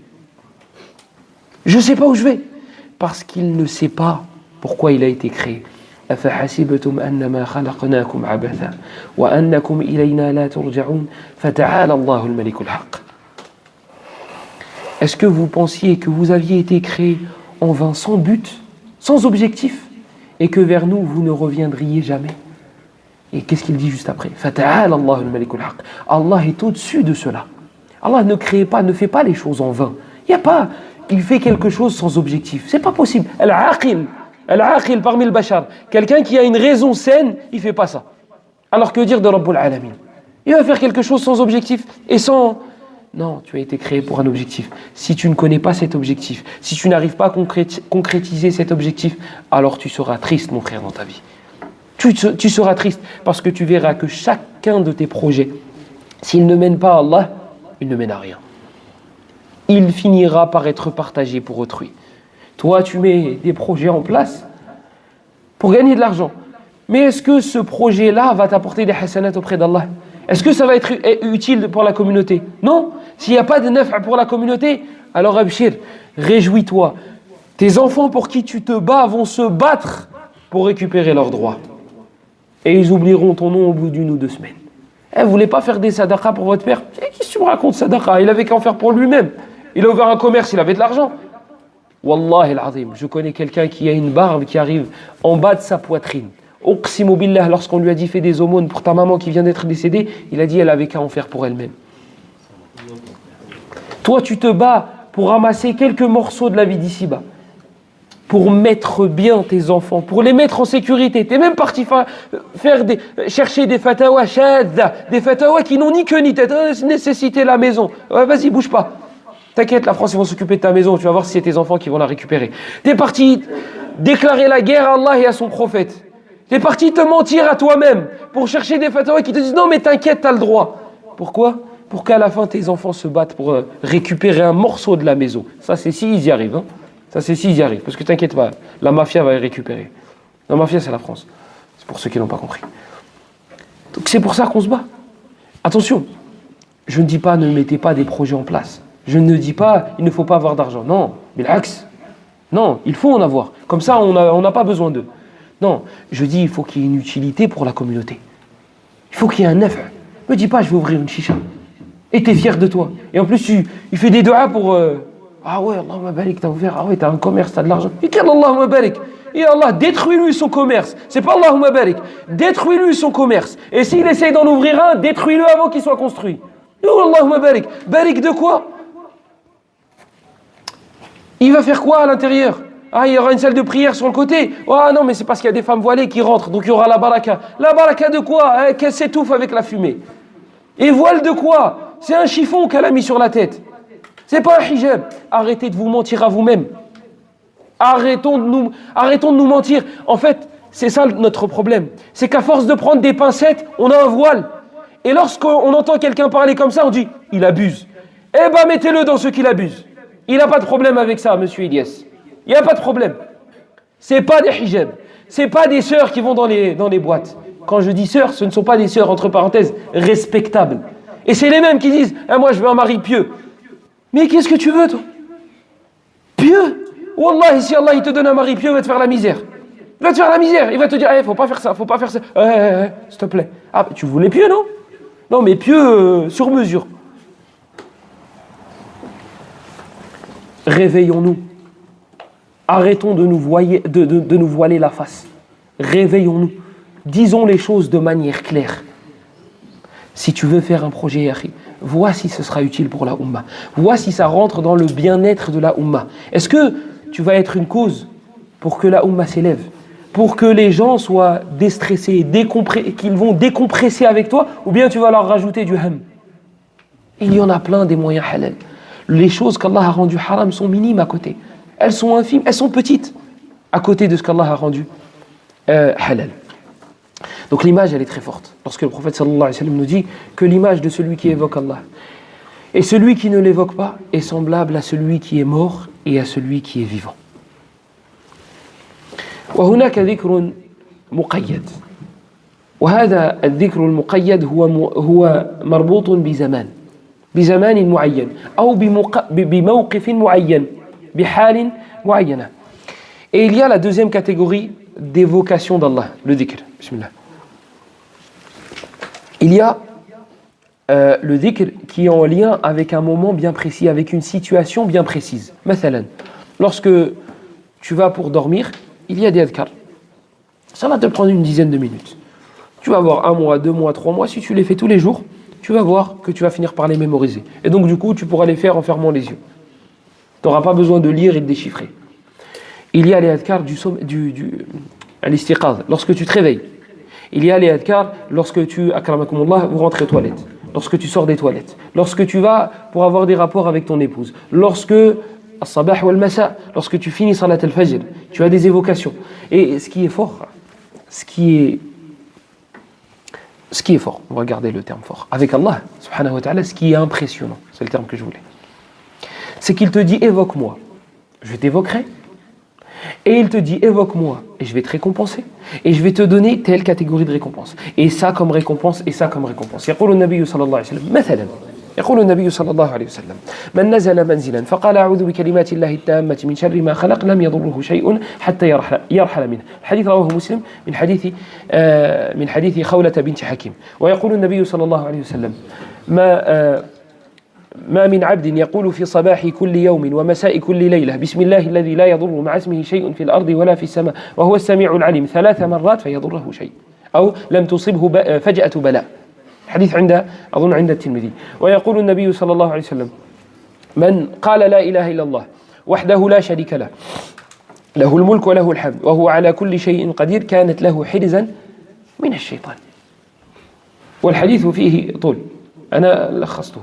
Je ne sais pas où je vais. Parce qu'il ne sait pas pourquoi il a été créé. أفحسبتم أنما خلقناكم عبثا وأنكم إلينا لا ترجعون فتعالى الله الملك الحق. Est-ce que vous pensiez que vous aviez été créé en vain, sans but, sans objectif, et que vers nous vous ne reviendriez jamais? Et qu'est-ce qu'il dit juste après? فَتَعَالَ اللَّهُ الْمَلِكُ الْحَقِّ. Allah est au-dessus de cela. Allah ne crée pas, ne fait pas les choses en vain. Il n'y a pas, il fait quelque chose sans objectif. C'est pas possible. Al-Aqil parmi le bashar. Quelqu'un qui a une raison saine, il ne fait pas ça. Alors que dire de Rabbul Alamin? Il va faire quelque chose sans objectif et sans... Non, tu as été créé pour un objectif. Si tu ne connais pas cet objectif, si tu n'arrives pas à concrétiser cet objectif, alors tu seras triste, mon frère, dans ta vie. Tu seras triste parce que tu verras que chacun de tes projets, s'il ne mène pas à Allah, il ne mène à rien. Il finira par être partagé pour autrui. Toi, tu mets des projets en place pour gagner de l'argent. Mais est-ce que ce projet-là va t'apporter des hasanats auprès d'Allah? Est-ce que ça va être utile pour la communauté? Non. S'il n'y a pas de naf' pour la communauté, alors abshir, réjouis-toi. Tes enfants pour qui tu te bats vont se battre pour récupérer leurs droits. Et ils oublieront ton nom au bout d'1 ou 2 semaines. Vous ne voulez pas faire des sadaqas pour votre père? Qu'est-ce que tu me racontes, sadaqa? Il avait qu'à en faire pour lui-même. Il a ouvert un commerce, il avait de l'argent. Wallahi al-azim, je connais quelqu'un qui a une barbe qui arrive en bas de sa poitrine. Uqsimu billah, lorsqu'on lui a dit fais des aumônes pour ta maman qui vient d'être décédée, il a dit elle avait qu'à en faire pour elle-même. Toi, tu te bats pour ramasser quelques morceaux de la vie d'ici-bas, pour mettre bien tes enfants, pour les mettre en sécurité. Tu es même parti chercher des fatawas shadda, des fatawas qui n'ont ni queue ni tête, nécessiter la maison. Ouais, vas-y, bouge pas. T'inquiète, la France, ils vont s'occuper de ta maison, tu vas voir si c'est tes enfants qui vont la récupérer. Tu es parti déclarer la guerre à Allah et à son prophète. Tu es parti te mentir à toi-même pour chercher des fatwas qui te disent non mais t'inquiète, t'as le droit. Pourquoi? Pour qu'à la fin tes enfants se battent pour récupérer un morceau de la maison. Ça c'est s'ils y arrivent. Hein. Ça c'est s'ils y arrivent. Parce que t'inquiète pas, la mafia va y récupérer. La mafia c'est la France. C'est pour ceux qui n'ont pas compris. Donc c'est pour ça qu'on se bat. Attention, je ne dis pas ne mettez pas des projets en place. Je ne dis pas il ne faut pas avoir d'argent. Non, mais l'axe. Non, il faut en avoir. Comme ça on n'a pas besoin d'eux. Non, je dis il faut qu'il y ait une utilité pour la communauté. Il faut qu'il y ait un naf'. Ne me dis pas je vais ouvrir une chicha. Et tu es fier de toi. Et en plus tu fais des doigts pour... ah ouais, Allahumma barik, t'as ouvert. Ah ouais, t'as un commerce, t'as de l'argent. Et quel Allahumma barik? Et Allah, détruis-lui son commerce. C'est pas Allahumma barik. Détruis-lui son commerce. Et s'il essaye d'en ouvrir un, détruis-le avant qu'il soit construit. Et Allahumma barik. Barik de quoi? Il va faire quoi à l'intérieur? Ah, il y aura une salle de prière sur le côté. Ah non, mais c'est parce qu'il y a des femmes voilées qui rentrent, donc il y aura la baraka. La baraka de quoi? Qu'elle s'étouffe avec la fumée. Et voile de quoi? C'est un chiffon qu'elle a mis sur la tête. C'est pas un hijab. Arrêtez de vous mentir à vous-même. Arrêtons de nous mentir. En fait, c'est ça notre problème. C'est qu'à force de prendre des pincettes, on a un voile. Et lorsqu'on entend quelqu'un parler comme ça, on dit, il abuse. Eh ben, mettez-le dans ceux qui l'abusent. Il n'a pas de problème avec ça, monsieur Ilyes. Il n'y a pas de problème. C'est pas des hijabs. C'est pas des sœurs qui vont dans les boîtes. Quand je dis sœurs, ce ne sont pas des sœurs, entre parenthèses, respectables. Et c'est les mêmes qui disent, moi je veux un mari pieux. Mais qu'est-ce que tu veux, toi? Pieux? Wallah, si Allah il te donne un mari pieux, il va te faire la misère. Il va te faire la misère. Il va te dire, faut pas faire ça, faut pas faire ça. S'il te plaît. Ah, tu voulais pieux, non? Non, mais pieux sur mesure. Réveillons-nous. Arrêtons de nous voiler la face. Réveillons-nous. Disons les choses de manière claire. Si tu veux faire un projet, vois si ce sera utile pour la Ummah. Vois si ça rentre dans le bien-être de la Ummah. Est-ce que tu vas être une cause pour que la Ummah s'élève? Pour que les gens soient déstressés, qu'ils vont décompresser avec toi? Ou bien tu vas leur rajouter du ham? Il y en a plein des moyens halal. Les choses qu'Allah a rendues haram sont minimes à côté. Elles sont infimes, elles sont petites à côté de ce qu'Allah a rendu halal. Donc l'image, elle est très forte. Lorsque le prophète sallallahu alayhi wa sallam nous dit que l'image de celui qui évoque Allah et celui qui ne l'évoque pas est semblable à celui qui est mort et à celui qui est vivant. وهناك ذكر مقيد وهذا الذكر المقيد هو مربوط بزمان معين أو بموقف معين بحال معينة. Et il y a la deuxième catégorie d'évocation d'Allah, le dhikr. Bismillah. Il y a le dhikr qui est en lien avec un moment bien précis, avec une situation bien précise. Mathalan, lorsque tu vas pour dormir, il y a des adhkar. Ça va te prendre une dizaine de minutes. Tu vas voir 1 mois, 2 mois, 3 mois. Si tu les fais tous les jours, tu vas voir que tu vas finir par les mémoriser. Et donc du coup, tu pourras les faire en fermant les yeux. Tu n'auras pas besoin de lire et de déchiffrer. Il y a les adhkar à l'istiqaz, lorsque tu te réveilles. Il y a les adhkar lorsque tu, akramakumullah, vous rentrez aux toilettes. Lorsque tu sors des toilettes. Lorsque tu vas pour avoir des rapports avec ton épouse. Lorsque, as-sabah wal masa, lorsque tu finis salat al-fajr, tu as des évocations. Et ce qui est fort, ce qui est fort, on va garder le terme fort, avec Allah, subhanahu wa ta'ala, ce qui est impressionnant, c'est le terme que je voulais, c'est qu'il te dit évoque-moi, je t'évoquerai, et il te dit évoque-moi, et je vais te récompenser, et je vais te donner telle catégorie de récompense, et ça comme récompense, et ça comme récompense. يقول النبي صلى الله عليه وسلم مثلا يقول النبي صلى الله عليه وسلم من نزل منزلا فقال أعوذ بكلمات الله التامة من شر ما خلق لم يضره شيء حتى يرحل منه. الحديث رواه مسلم من حديث خولة بنت حكيم. ويقول النبي صلى الله عليه وسلم ما من عبد يقول في صباح كل يوم ومساء كل ليلة بسم الله الذي لا يضر مع اسمه شيء في الأرض ولا في السماء وهو السميع العليم 3 مرات فيضره شيء أو لم تصبه فجأة بلاء. حديث أظن عند الترمذي. ويقول النبي صلى الله عليه وسلم من قال لا إله إلا الله وحده لا شريك له له الملك وله الحمد وهو على كل شيء قدير كانت له حرزا من الشيطان. والحديث فيه طول أنا لخصته.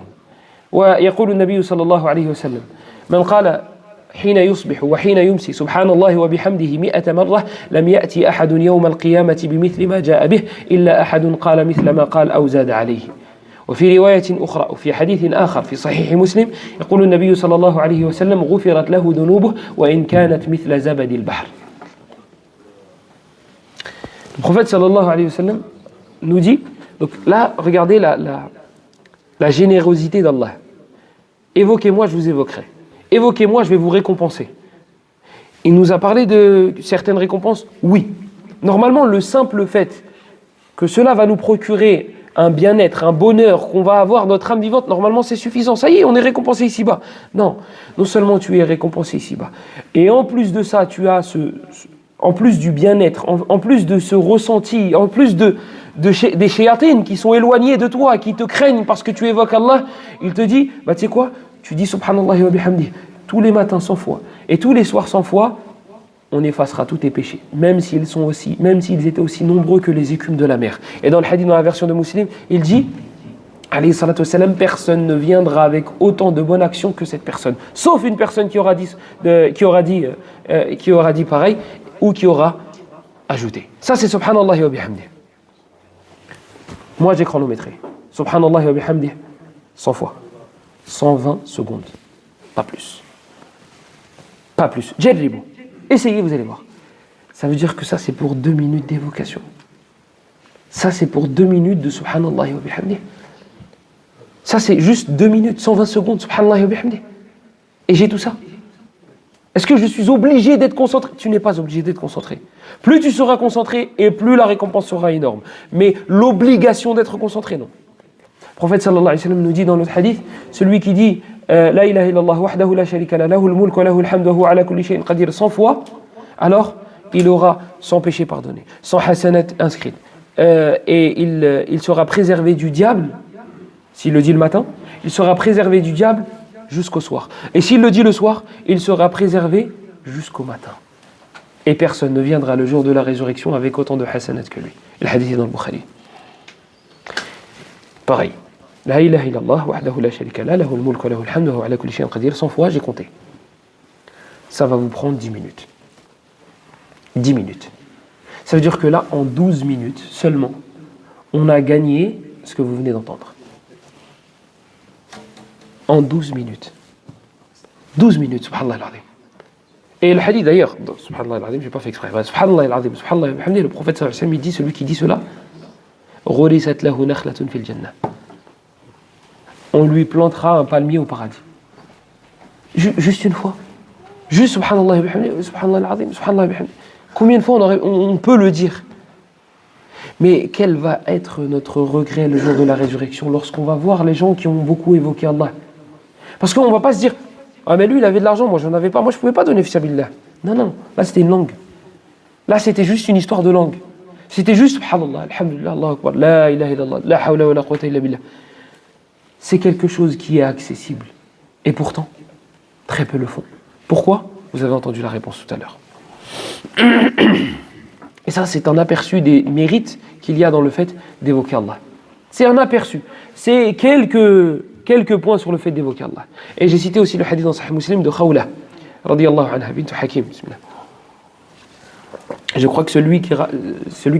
ويقول النبي صلى الله عليه وسلم من قال حين يصبح وحين يمسي سبحان الله وبحمده 100 مرة لم يأتي أحد يوم القيامة بمثل ما جاء به إلا أحد قال مثل ما قال أو زاد عليه. وفي رواية أخرى وفي حديث آخر في صحيح مسلم يقول النبي صلى الله عليه وسلم غفرت له ذنوبه وإن كانت مثل زبد البحر. Le prophète sallallahu alayhi wa sallam nous dit, donc là regardez la générosité d'Allah. Évoquez-moi, je vous évoquerai. Évoquez-moi, je vais vous récompenser. Il nous a parlé de certaines récompenses. Oui. Normalement, le simple fait que cela va nous procurer un bien-être, un bonheur, qu'on va avoir notre âme vivante, normalement c'est suffisant. Ça y est, on est récompensé ici-bas. Non, non seulement tu es récompensé ici-bas, et en plus de ça, tu as en plus du bien-être, en plus de ce ressenti, en plus des shayatines qui sont éloignés de toi, qui te craignent parce que tu évoques Allah, il te dit, bah tu sais quoi, tu dis subhanallah wa bihamdi tous les matins 100 fois et tous les soirs 100 fois, on effacera tous tes péchés, même s'ils étaient aussi nombreux que les écumes de la mer. Et dans le hadith, dans la version de Muslim, il dit, alayhi salatu wassalam, personne ne viendra avec autant de bonnes actions que cette personne, sauf une personne qui aura dit pareil ou qui aura ajouté. Ça c'est subhanallah wa bihamdi. Moi j'ai chronométré. Subhanallah wa bihamdi 100 fois. 120 secondes. Pas plus. Pas plus. Jarribu. Essayez, vous allez voir. Ça veut dire que ça c'est pour 2 minutes d'évocation. Ça c'est pour 2 minutes de subhanallah wa bihamdi. Ça c'est juste 2 minutes, 120 secondes, subhanallah wa bihamdi. Et j'ai tout ça. Est-ce que je suis obligé d'être concentré? Tu n'es pas obligé d'être concentré. Plus tu seras concentré et plus la récompense sera énorme. Mais l'obligation d'être concentré, non. Le prophète sallallahu alayhi wa sallam nous dit dans notre hadith, celui qui dit La ilaha illallah wahdahu la sharika la lahul mulk wa lahul hamdu wa huwa ala kulli shay'in qadir 100 fois, alors il aura 100 péchés pardonnés, 100 hasanat inscrites. Et il sera préservé du diable, s'il le dit le matin, il sera préservé du diable jusqu'au soir. Et s'il le dit le soir, il sera préservé jusqu'au matin. Et personne ne viendra le jour de la résurrection avec autant de hasanat que lui. Le hadith est dans le Bukhari. Pareil. La ilaha illallah wahdahu la sharika la lahul mulk wa lahul hamdu wa huwa ala kulli shay'in qadir 100 fois, j'ai compté. Ça va vous prendre 10 minutes. 10 minutes. Ça veut dire que là, en 12 minutes seulement, on a gagné ce que vous venez d'entendre. En 12 minutes. 12 minutes, subhanallah al-azim. Et le hadith d'ailleurs, subhanallah al-azim, je n'ai pas fait exprès, subhanallah al-azim, subhanallah al-hamdi, le prophète sallallahu alayhi wa sallam, il dit, celui qui dit cela, غُرِسَتْ لَهُ نَخْلَةٌ فِي الْجَنَّةِ. On lui plantera un palmier au paradis. Juste une fois. Juste subhanallah wa bihamdihi, subhanallah al-azim, subhanallah wa bihamdihi. Combien de fois on peut le dire? Mais quel va être notre regret le jour de la résurrection lorsqu'on va voir les gens qui ont beaucoup évoqué Allah? Parce qu'on ne va pas se dire ah mais lui il avait de l'argent, moi j'en avais pas, moi je ne pouvais pas donner fisabilillah. Non, là c'était une langue. Là c'était juste une histoire de langue. C'était juste subhanallah, alhamdulillah, Allahu akbar, la ilaha illallah, la hawla wa la quwwata illa billah. C'est quelque chose qui est accessible. Et pourtant, très peu le font. Pourquoi? Vous avez entendu la réponse tout à l'heure. Et ça, c'est un aperçu des mérites qu'il y a dans le fait d'évoquer Allah. C'est un aperçu. C'est quelques points sur le fait d'évoquer Allah. Et j'ai cité aussi le hadith dans Sahih Muslim de Khawla, radiyallahu anha, bint Hakim. Bismillah. Je crois que celui qui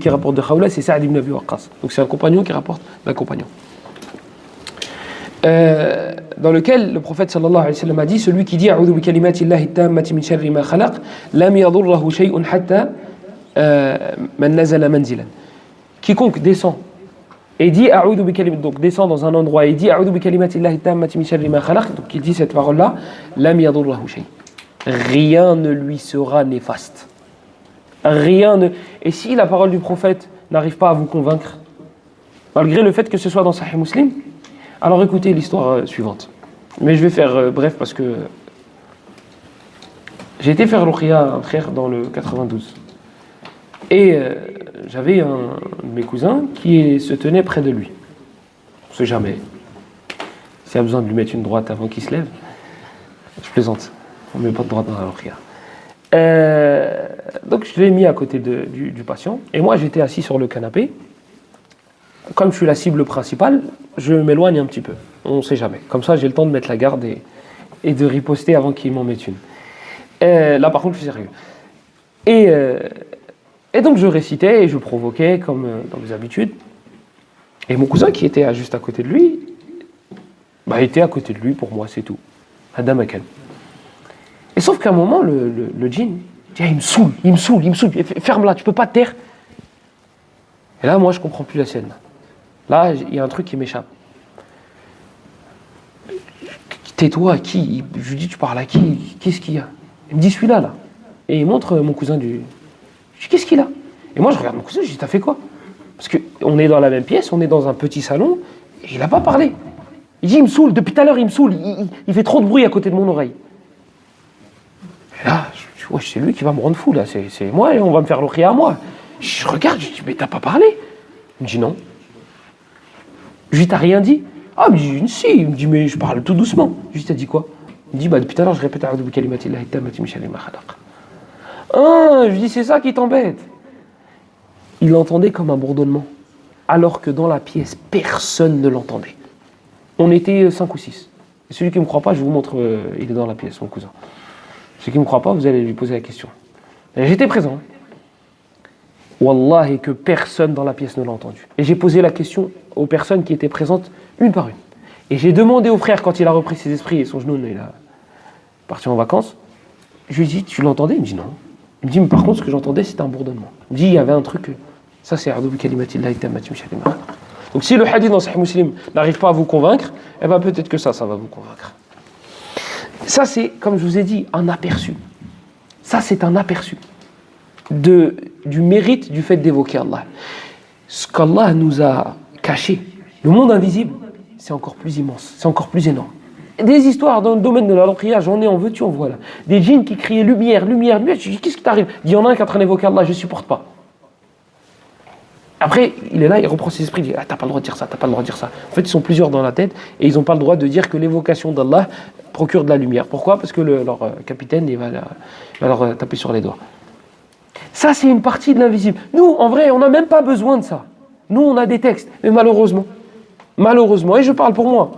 rapporte de Khawla, c'est Sa'd ibn Abi Waqqas. Donc c'est un compagnon qui rapporte d'un compagnon. Dans lequel le prophète sallallahu alayhi wa sallam a dit, celui qui dit a'udhu bi kalimati Allahi tammati min sharri ma khalaq lam yadurruhu shay'un hatta man nazala manzilan. Quiconque descend et dit a'udhu bi kalimati, donc descend dans un endroit et dit a'udhu bi kalimati Allahi tammati min sharri ma khalaq, donc il dit cette parole là, lam yadurruhu shay', rien ne lui sera néfaste, et si la parole du prophète n'arrive pas à vous convaincre malgré le fait que ce soit dans Sahih Muslim, alors écoutez l'histoire suivante. Mais je vais faire bref parce que j'ai été faire ruqya à un frère dans le 92. Et j'avais un de mes cousins qui se tenait près de lui. On ne sait jamais. S'il y a besoin de lui mettre une droite avant qu'il se lève, je plaisante. On ne met pas de droite dans la ruqya. Donc je l'ai mis à côté du patient. Et moi j'étais assis sur le canapé. Comme je suis la cible principale, je m'éloigne un petit peu. On ne sait jamais. Comme ça, j'ai le temps de mettre la garde et de riposter avant qu'il m'en mette une. Là, par contre, je suis sérieux. Et donc, je récitais et je provoquais, comme dans mes habitudes. Et mon cousin, qui était juste à côté de lui, était à côté de lui pour moi, c'est tout. Adam Akan. Et sauf qu'à un moment, le djinn dit, il me saoule. Ferme-la, tu peux pas te taire. Et là, moi, je comprends plus la scène. Là, il y a un truc qui m'échappe. Tais-toi, à qui? Je lui dis, tu parles à qui? Qu'est-ce qu'il y a? Il me dit, celui-là, là. Et il montre mon cousin du... Je dis, qu'est-ce qu'il a? Et moi, je regarde mon cousin, je dis, t'as fait quoi? Parce qu'on est dans la même pièce, on est dans un petit salon, et il n'a pas parlé. Il dit, il me saoule, depuis tout à l'heure, il me saoule, il fait trop de bruit à côté de mon oreille. Et là, je dis, ouais, c'est lui qui va me rendre fou, là, c'est moi, et on va me faire l'okhria à moi. Je regarde, je dis, mais t'as pas parlé? Il me dit, non. Je lui dis, t'as rien dit? Ah, mais je dis, si. Il me dit, mais je parle tout doucement. Je lui dis, t'as dit quoi? Il me dit, depuis tout à l'heure, je répète, a'udhu bi kalimati Allahi tammati min sharri ma khalaq. Ah, je lui dis, c'est ça qui t'embête. Il l'entendait comme un bourdonnement, alors que dans la pièce, personne ne l'entendait. On était 5 ou 6. Et celui qui ne me croit pas, je vous montre, il est dans la pièce, mon cousin. Celui qui ne me croit pas, vous allez lui poser la question. Et j'étais présent. Wallahi, que personne dans la pièce ne l'a entendu. Et j'ai posé la question aux personnes qui étaient présentes, une par une. Et j'ai demandé au frère, quand il a repris ses esprits et son genou, il a parti en vacances, je lui ai dit, tu l'entendais? Il me dit non. Il me dit, mais par contre, ce que j'entendais, c'était un bourdonnement. Il me dit, il y avait un truc, ça c'est a'udhu bi kalimati Allahi tammati min sharri ma khalaq. Donc si le hadith dans Sahih Muslim n'arrive pas à vous convaincre, eh ben peut-être que ça va vous convaincre. Ça c'est, comme je vous ai dit, un aperçu. Ça c'est un aperçu du mérite du fait d'évoquer Allah. Ce qu'Allah nous a caché, le monde invisible, c'est encore plus immense, c'est encore plus énorme. Des histoires dans le domaine de la ruqya, j'en ai en veux-tu, en voilà. Des djinns qui criaient lumière. Je dis, qu'est-ce qui t'arrive? Il y en a un qui est en train d'évoquer Allah, je ne supporte pas. Après, il est là, il reprend ses esprits, il dit, t'as pas le droit de dire ça, t'as pas le droit de dire ça. En fait, ils sont plusieurs dans la tête et ils n'ont pas le droit de dire que l'évocation d'Allah procure de la lumière. Pourquoi? Parce que leur capitaine, il va leur taper sur les doigts. Ça, c'est une partie de l'invisible. Nous, en vrai, on n'a même pas besoin de ça. Nous, on a des textes, mais malheureusement, et je parle pour moi,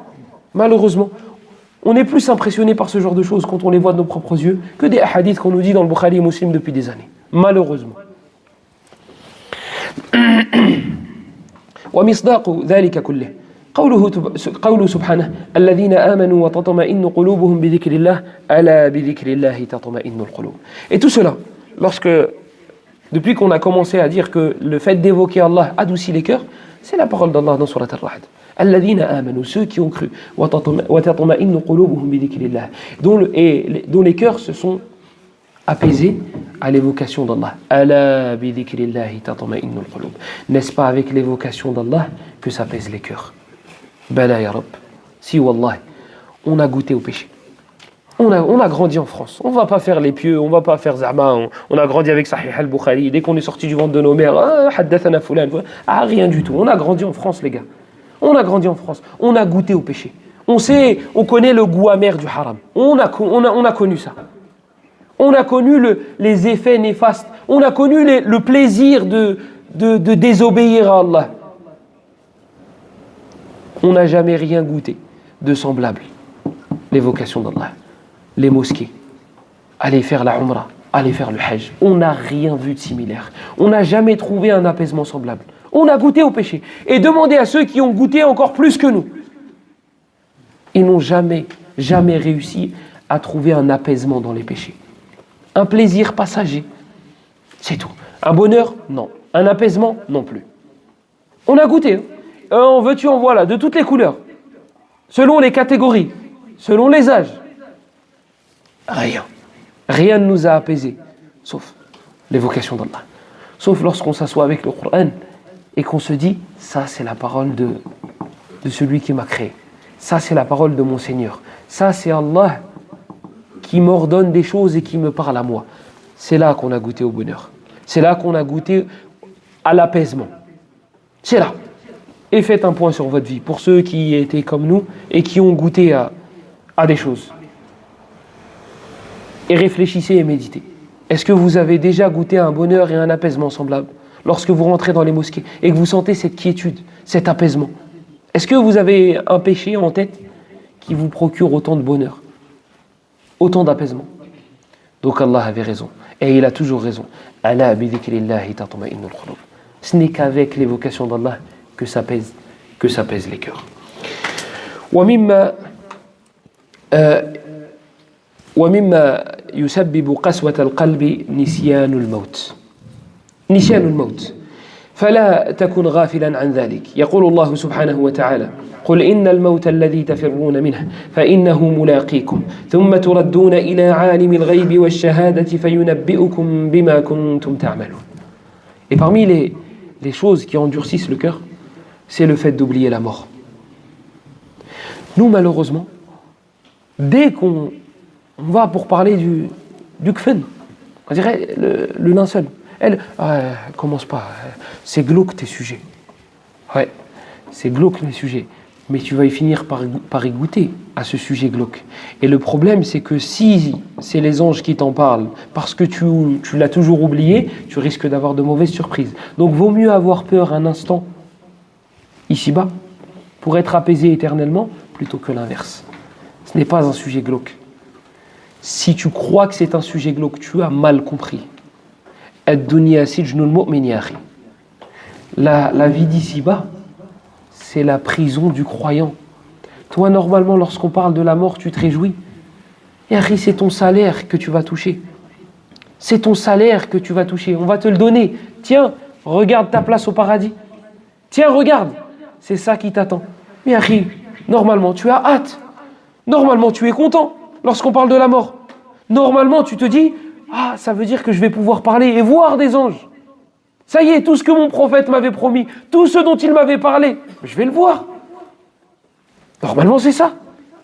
malheureusement, on est plus impressionné par ce genre de choses quand on les voit de nos propres yeux que des hadiths qu'on nous dit dans le Bukhari et Muslim depuis des années. Malheureusement. ومصداق ذلك كله قوله سبحانه الذين آمنوا وتطمئن قلوبهم بذكر الله ألا بذكر الله تطمئن القلوب. Et tout cela, depuis qu'on a commencé à dire que le fait d'évoquer Allah adoucit les cœurs, C'est la parole d'Allah dans Surat Al-Ra'd. Alladhina amanu, ceux qui ont cru, wa tatma'innu qulubuhum bi dhikrillah, dont les cœurs se sont apaisés à l'évocation d'Allah. Ala bi dhikrillahi tatma'innu al-qulub. N'est-ce pas avec l'évocation d'Allah que s'apaisent les cœurs? Bala ya Rabb. Si wallah, on a goûté au péché. On a grandi en France. On ne va pas faire les pieux, on ne va pas faire Zahma. On a grandi avec Sahih al-Bukhari. Dès qu'on est sorti du ventre de nos mères, haddathana fulan. Rien du tout. On a grandi en France, les gars. On a grandi en France. On a goûté au péché. On connaît le goût amer du haram. On a connu ça. On a connu les effets néfastes. On a connu le plaisir de désobéir à Allah. On n'a jamais rien goûté de semblable. L'évocation d'Allah. Les mosquées, aller faire la Umrah, aller faire le Hajj. On n'a rien vu de similaire. On n'a jamais trouvé un apaisement semblable. On a goûté au péché. Et demandez à ceux qui ont goûté encore plus que nous. Ils n'ont jamais réussi à trouver un apaisement dans les péchés. Un plaisir passager, c'est tout. Un bonheur, non. Un apaisement, non plus. On a goûté. En veux-tu, en voilà, de toutes les couleurs. Selon les catégories, selon les âges. Rien ne nous a apaisés, sauf l'évocation d'Allah. Sauf lorsqu'on s'assoit avec le Coran et qu'on se dit, ça c'est la parole de celui qui m'a créé. Ça c'est la parole de mon Seigneur. Ça c'est Allah qui m'ordonne des choses et qui me parle à moi. C'est là qu'on a goûté au bonheur. C'est là qu'on a goûté à l'apaisement. C'est là. Et faites un point sur votre vie pour ceux qui étaient comme nous et qui ont goûté à des choses. Et réfléchissez et méditez. Est-ce que vous avez déjà goûté à un bonheur et un apaisement semblable lorsque vous rentrez dans les mosquées et que vous sentez cette quiétude, cet apaisement? Est-ce que vous avez un péché en tête qui vous procure autant de bonheur, autant d'apaisement? Donc Allah avait raison. Et il a toujours raison. Ala bi dhikrillahi tatma'innul qulub. Ce n'est qu'avec l'évocation d'Allah que s'apaisent les cœurs. ومما يسبب قسوة القلب نسيان الموت فلا تكن غافلا عن ذلك. يقول الله سبحانه وتعالى قل إن الموت الذي تفرون منه فإنه ملاقيكم ثم تردون إلى عالم الغيب والشهادة فينبئكم بما كنتم تعملون. Et parmi les choses qui endurcissent le cœur, c'est le fait d'oublier la mort. Nous, malheureusement, dès qu'on va pour parler du kfen, on dirait le linceul. Commence pas, c'est glauque tes sujets. Ouais, c'est glauque mes sujets. Mais tu vas y finir par y goûter à ce sujet glauque. Et le problème, c'est que si c'est les anges qui t'en parlent, parce que tu l'as toujours oublié, tu risques d'avoir de mauvaises surprises. Donc, vaut mieux avoir peur un instant, ici-bas, pour être apaisé éternellement, plutôt que l'inverse. Ce n'est pas un sujet glauque. Si tu crois que c'est un sujet glauque, tu as mal compris. Ad-dunya sijnul mu'min ya akhi. La vie d'ici-bas, c'est la prison du croyant. Toi, normalement, lorsqu'on parle de la mort, tu te réjouis. Ya akhi, c'est ton salaire que tu vas toucher. C'est ton salaire que tu vas toucher. On va te le donner. Tiens, regarde ta place au paradis. Tiens, regarde. C'est ça qui t'attend. Mais ya akhi, normalement, tu as hâte. Normalement, tu es content lorsqu'on parle de la mort. Normalement, tu te dis, ça veut dire que je vais pouvoir parler et voir des anges. Ça y est, tout ce que mon prophète m'avait promis, tout ce dont il m'avait parlé, je vais le voir. Normalement, c'est ça.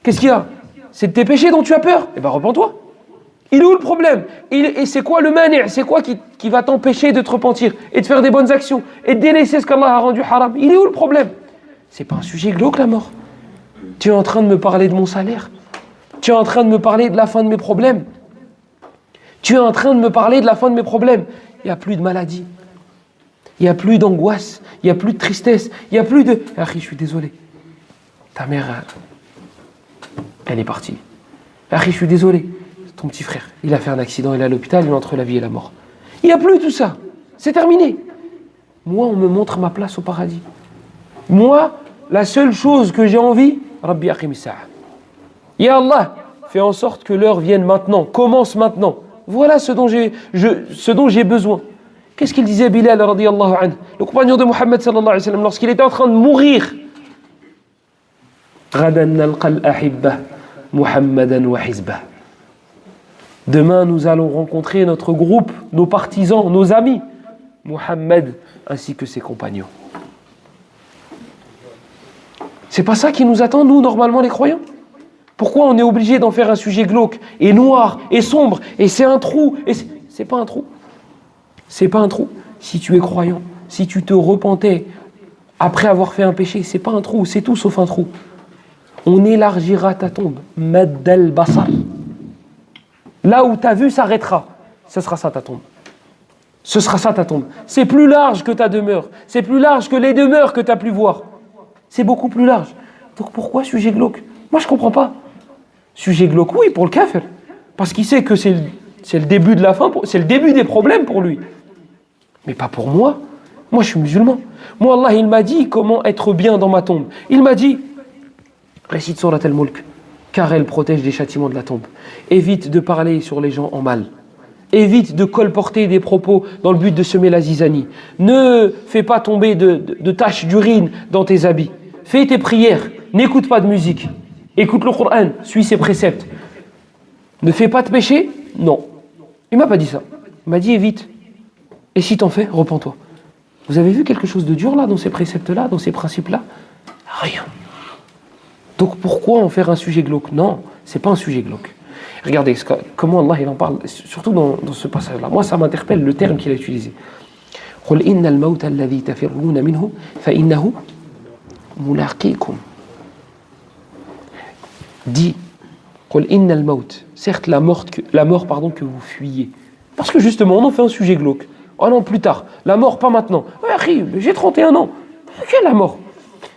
Qu'est-ce qu'il y a? C'est de tes péchés dont tu as peur? Eh bien, repens-toi. Il est où le problème? Et c'est quoi le mani'? C'est quoi qui va t'empêcher de te repentir et de faire des bonnes actions et de délaisser ce qu'Allah a rendu haram? Il est où le problème? C'est pas un sujet glauque, la mort. Tu es en train de me parler de mon salaire. Tu es en train de me parler de la fin de mes problèmes. Tu es en train de me parler de la fin de mes problèmes. Il n'y a plus de maladie. Il n'y a plus d'angoisse. Il n'y a plus de tristesse. Il n'y a plus de... Akhi, je suis désolé. Ta mère, elle est partie. Akhi, je suis désolé. Ton petit frère, il a fait un accident, il est à l'hôpital, il est entre la vie et la mort. Il n'y a plus tout ça. C'est terminé. Moi, on me montre ma place au paradis. Moi, la seule chose que j'ai envie, Rabbi aqim as-sa'a. Ya Allah, fais en sorte que l'heure vienne maintenant, commence maintenant. Voilà ce dont j'ai besoin. Qu'est-ce qu'il disait Bilal radiyallahu anhu, le compagnon de Mohammed sallallahu alayhi wa sallam, lorsqu'il était en train de mourir? غَدًا نَلْقَى الْأَحِبَّةَ مُحَمَّدًا وَحِزْبَهُ. Demain, nous allons rencontrer notre groupe, nos partisans, nos amis, Mohammed ainsi que ses compagnons. C'est pas ça qui nous attend, nous, normalement, les croyants? Pourquoi on est obligé d'en faire un sujet glauque, et noir, et sombre, et c'est un trou, et c'est pas un trou. C'est pas un trou. Si tu es croyant, si tu te repentais après avoir fait un péché, c'est pas un trou, c'est tout sauf un trou. On élargira ta tombe. Maddal basar. Là où ta vue s'arrêtera, ce sera ça ta tombe. Ce sera ça ta tombe. C'est plus large que ta demeure. C'est plus large que les demeures que tu as pu voir. C'est beaucoup plus large. Donc pourquoi sujet glauque? Moi je comprends pas. Sujet glauque, oui, pour le kafir. Parce qu'il sait que c'est le début de la fin, c'est le début des problèmes pour lui. Mais pas pour moi. Moi je suis musulman. Moi Allah il m'a dit comment être bien dans ma tombe. Il m'a dit, récite Surat al-Mulk, car elle protège des châtiments de la tombe. Évite de parler sur les gens en mal. Évite de colporter des propos dans le but de semer la zizanie. Ne fais pas tomber de taches d'urine dans tes habits. Fais tes prières. N'écoute pas de musique. Écoute le Coran. Suis ses préceptes. Ne fais pas de péché? Non. Il m'a pas dit ça. Il m'a dit évite. Et si t'en fais, repens-toi. Vous avez vu quelque chose de dur là, dans ces préceptes-là, dans ces principes-là? Rien. Donc pourquoi en faire un sujet glauque? Non, c'est pas un sujet glauque. Regardez comment Allah il en parle, surtout dans ce passage-là. Moi, ça m'interpelle le terme qu'il a utilisé. قُلْ إِنَّ الْمَوْتَ الَّذِي تَفِرُّونَ مِنْهُ فَإِنَّهُ مُلَاقِيكُمْ. Dit, قُلْ إِنَّ الْمَوْتَ. Certes, la mort que vous fuyez. Parce que justement, on en fait un sujet glauque. Oh non, plus tard. La mort, pas maintenant. Ouais, j'ai 31 ans. Quelle la mort?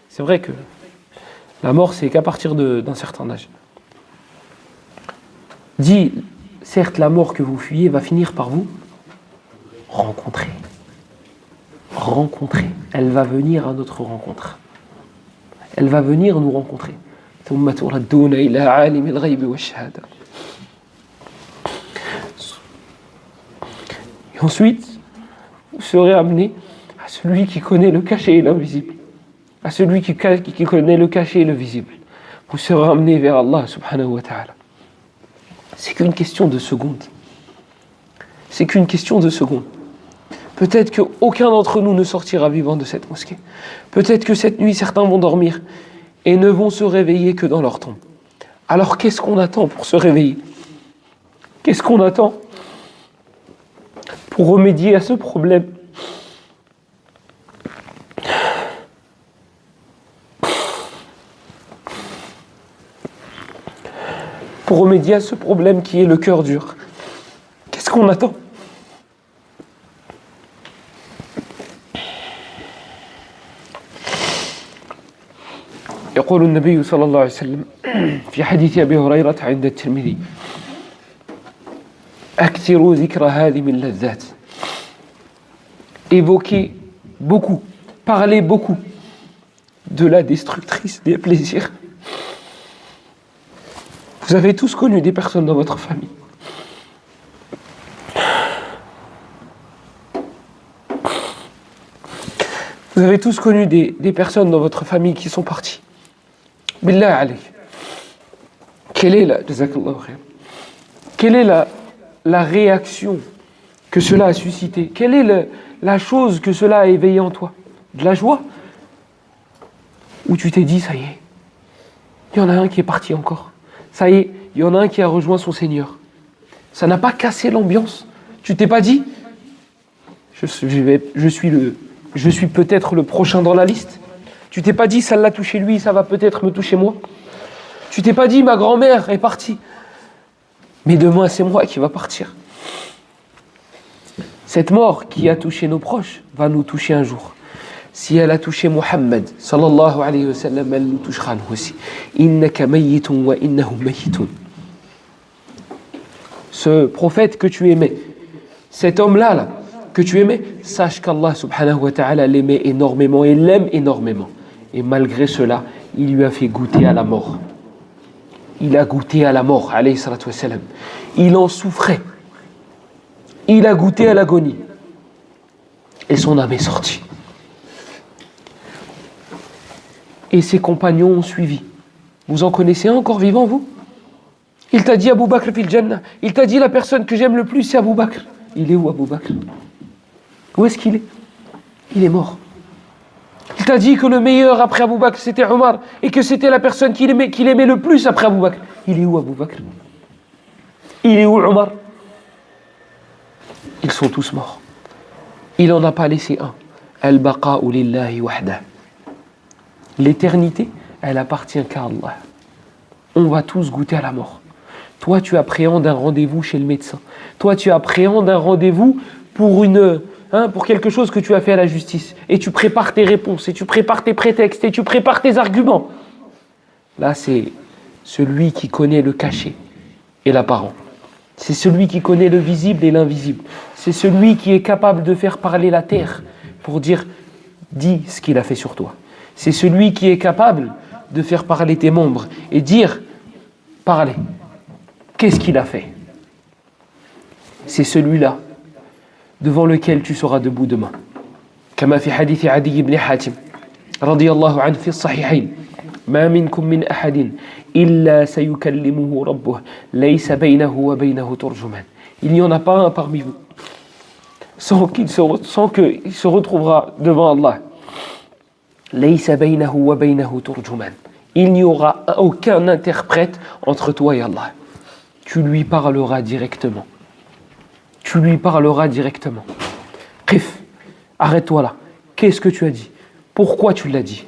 C'est vrai que la mort, c'est qu'à partir d'un certain âge. Dit, certes, la mort que vous fuyez va finir par vous rencontrer. Rencontrer. Elle va venir à notre rencontre. Elle va venir nous rencontrer. ثم تردون إلى عالم الغيب والشهادة. Et ensuite, vous serez amené à celui qui connaît le caché et l'invisible. À celui qui connaît le caché et le visible. Vous serez amené vers Allah subhanahu wa ta'ala. C'est qu'une question de secondes. C'est qu'une question de secondes. Peut-être qu'aucun d'entre nous ne sortira vivant de cette mosquée. Peut-être que cette nuit, certains vont dormir et ne vont se réveiller que dans leur tombe. Alors qu'est-ce qu'on attend pour se réveiller? Qu'est-ce qu'on attend pour remédier à ce problème? Pour remédier à ce problème qui est le cœur dur. Qu'est-ce qu'on attend? يقول النبي صلى الله عليه وسلم في حديث أبي هريرة عند الترمذي أكثروا ذكر هذه من اللذات. Évoquez beaucoup, parlez beaucoup de la destructrice des plaisirs. Vous avez tous connu des personnes dans votre famille. Vous avez tous connu des personnes dans votre famille qui sont parties. Billah alayk. Quelle est la réaction que cela a suscité? Quelle est la chose que cela a éveillé en toi? De la joie? Ou tu t'es dit, ça y est, il y en a un qui est parti encore. Ça y est, il y en a un qui a rejoint son Seigneur. Ça n'a pas cassé l'ambiance. Tu t'es pas dit, je suis peut-être le prochain dans la liste. Tu t'es pas dit, ça l'a touché lui, ça va peut-être me toucher moi. Tu t'es pas dit, ma grand-mère est partie. Mais demain, c'est moi qui va partir. Cette mort qui a touché nos proches va nous toucher un jour. Si elle a touché Muhammad, sallallahu alayhi wa sallam, elle nous touchera nous aussi. Innaka mayyitun wa innahum mayyitun. Ce prophète que tu aimais, cet homme-là, que tu aimais, sache qu'Allah subhanahu wa ta'ala l'aimait énormément et l'aime énormément. Et malgré cela, il lui a fait goûter à la mort. Il a goûté à la mort, alayhi salatu wa salam. Il en souffrait. Il a goûté à l'agonie. Et son âme est sortie. Et ses compagnons ont suivi. Vous en connaissez un encore vivant, vous? Il t'a dit Abu Bakr fil Jannah. Il t'a dit la personne que j'aime le plus, c'est Abu Bakr. Il est où Abu Bakr? Où est-ce qu'il est? Il est mort. Il t'a dit que le meilleur après Abu Bakr, c'était Omar, et que c'était la personne qu'il aimait le plus après Abu Bakr. Il est où Abu Bakr? Il est où Omar? Ils sont tous morts. Il n'en a pas laissé un. Al-baqa'u lillahi wahda. L'éternité, elle appartient qu'à Allah. On va tous goûter à la mort. Toi, tu appréhendes un rendez-vous chez le médecin. Toi, tu appréhendes un rendez-vous pour quelque chose que tu as fait à la justice. Et tu prépares tes réponses, et tu prépares tes prétextes, et tu prépares tes arguments. Là, c'est celui qui connaît le caché et l'apparent. C'est celui qui connaît le visible et l'invisible. C'est celui qui est capable de faire parler la terre pour dire « dis ce qu'il a fait sur toi ». C'est celui qui est capable de faire parler tes membres et dire « parlez, qu'est-ce qu'il a fait ?» C'est celui-là devant lequel tu seras debout demain. كما في حديث عدي بن حاتم رضي الله عنه في الصحيحين ما منكم من أحد إلا سيكلمه ربه ليس بينه وبينه ترجمان. Il n'y en a pas un parmi vous sans qu'il se retrouvera devant Allah. ليس بينه وبينه ترجمان. Il n'y aura aucun interprète entre toi et Allah. Tu lui parleras directement. Tu lui parleras directement. Qif, arrête-toi là. Qu'est-ce que tu as dit? Pourquoi tu l'as dit?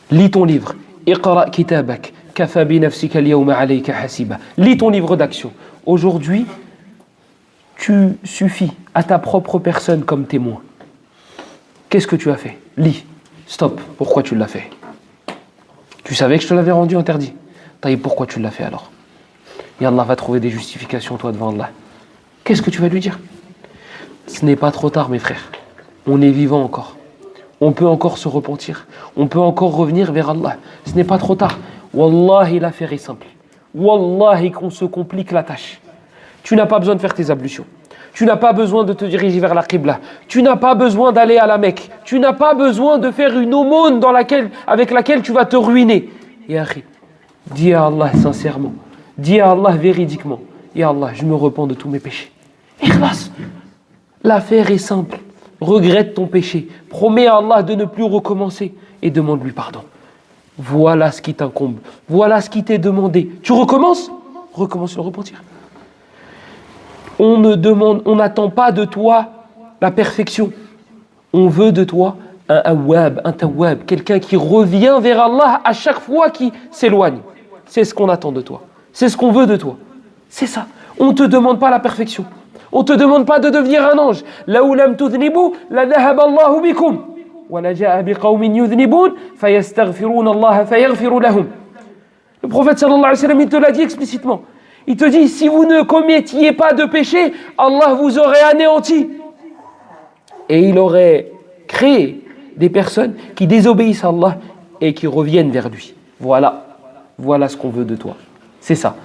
Lis ton livre. Iqra kitabak. Kafa bi nafsika al-yawma alayka hasiba. Lis ton livre d'action. Aujourd'hui, tu suffis à ta propre personne comme témoin. Qu'est-ce que tu as fait? Lis. Stop. Pourquoi tu l'as fait? Tu savais que je te l'avais rendu interdit. Taïb, pourquoi tu l'as fait alors? Et Allah va trouver des justifications, toi, devant Allah. Qu'est-ce que tu vas lui dire? Ce n'est pas trop tard, mes frères. On est vivant encore. On peut encore se repentir. On peut encore revenir vers Allah. Ce n'est pas trop tard. Wallahi, l'affaire est simple. Wallahi, qu'on se complique la tâche. Tu n'as pas besoin de faire tes ablutions. Tu n'as pas besoin de te diriger vers la Qibla. Tu n'as pas besoin d'aller à la Mecque. Tu n'as pas besoin de faire une aumône avec laquelle tu vas te ruiner. Et akhi, dis à Allah sincèrement. Dis à Allah véridiquement. Ya Allah, je me repens de tous mes péchés. Ikhlas. L'affaire est simple. Regrette ton péché. Promets à Allah de ne plus recommencer et demande-lui pardon. Voilà ce qui t'incombe. Voilà ce qui t'est demandé. Tu recommences? Recommence le repentir. On n'attend pas de toi la perfection. On veut de toi un tawwab, quelqu'un qui revient vers Allah à chaque fois qu'il s'éloigne. C'est ce qu'on attend de toi. C'est ce qu'on veut de toi. C'est ça. On ne te demande pas la perfection. On ne te demande pas de devenir un ange. La ulam tudhnibu, la dhahab Allahu bikum. Wa la ja'a biqawmin yudhnibun, fayastaghfiruna Allah fayaghfiru lahum. Le prophète sallallahu alayhi wa sallam, il te l'a dit explicitement. Il te dit, si vous ne commettiez pas de péché, Allah vous aurait anéanti. Et il aurait créé des personnes qui désobéissent à Allah et qui reviennent vers lui. Voilà ce qu'on veut de toi. C'est ça.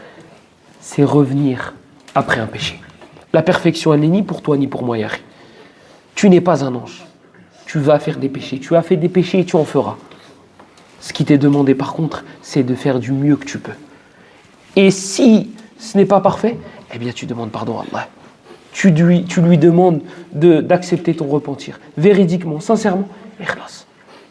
C'est revenir après un péché. La perfection, elle n'est ni pour toi ni pour moi, Yari. Tu n'es pas un ange. Tu vas faire des péchés. Tu as fait des péchés et tu en feras. Ce qui t'est demandé par contre, c'est de faire du mieux que tu peux. Et si ce n'est pas parfait, eh bien tu demandes pardon à Allah. Tu lui demandes d'accepter ton repentir. Véridiquement, sincèrement, ikhlas.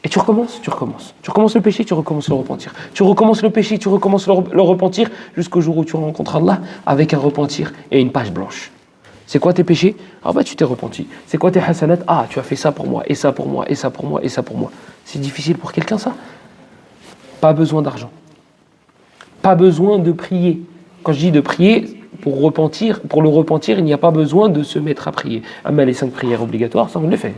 Et tu recommences. Tu recommences le péché, tu recommences le repentir. Tu recommences le péché, tu recommences le repentir jusqu'au jour où tu rencontres Allah avec un repentir et une page blanche. C'est quoi tes péchés? Ah bah tu t'es repenti. C'est quoi tes hasanat? Ah, tu as fait ça pour moi, et ça pour moi, et ça pour moi, et ça pour moi. C'est difficile pour quelqu'un ça? Pas besoin d'argent. Pas besoin de prier. Quand je dis de prier, pour le repentir, il n'y a pas besoin de se mettre à prier. Ah mais les 5 prières obligatoires, ça on les fait.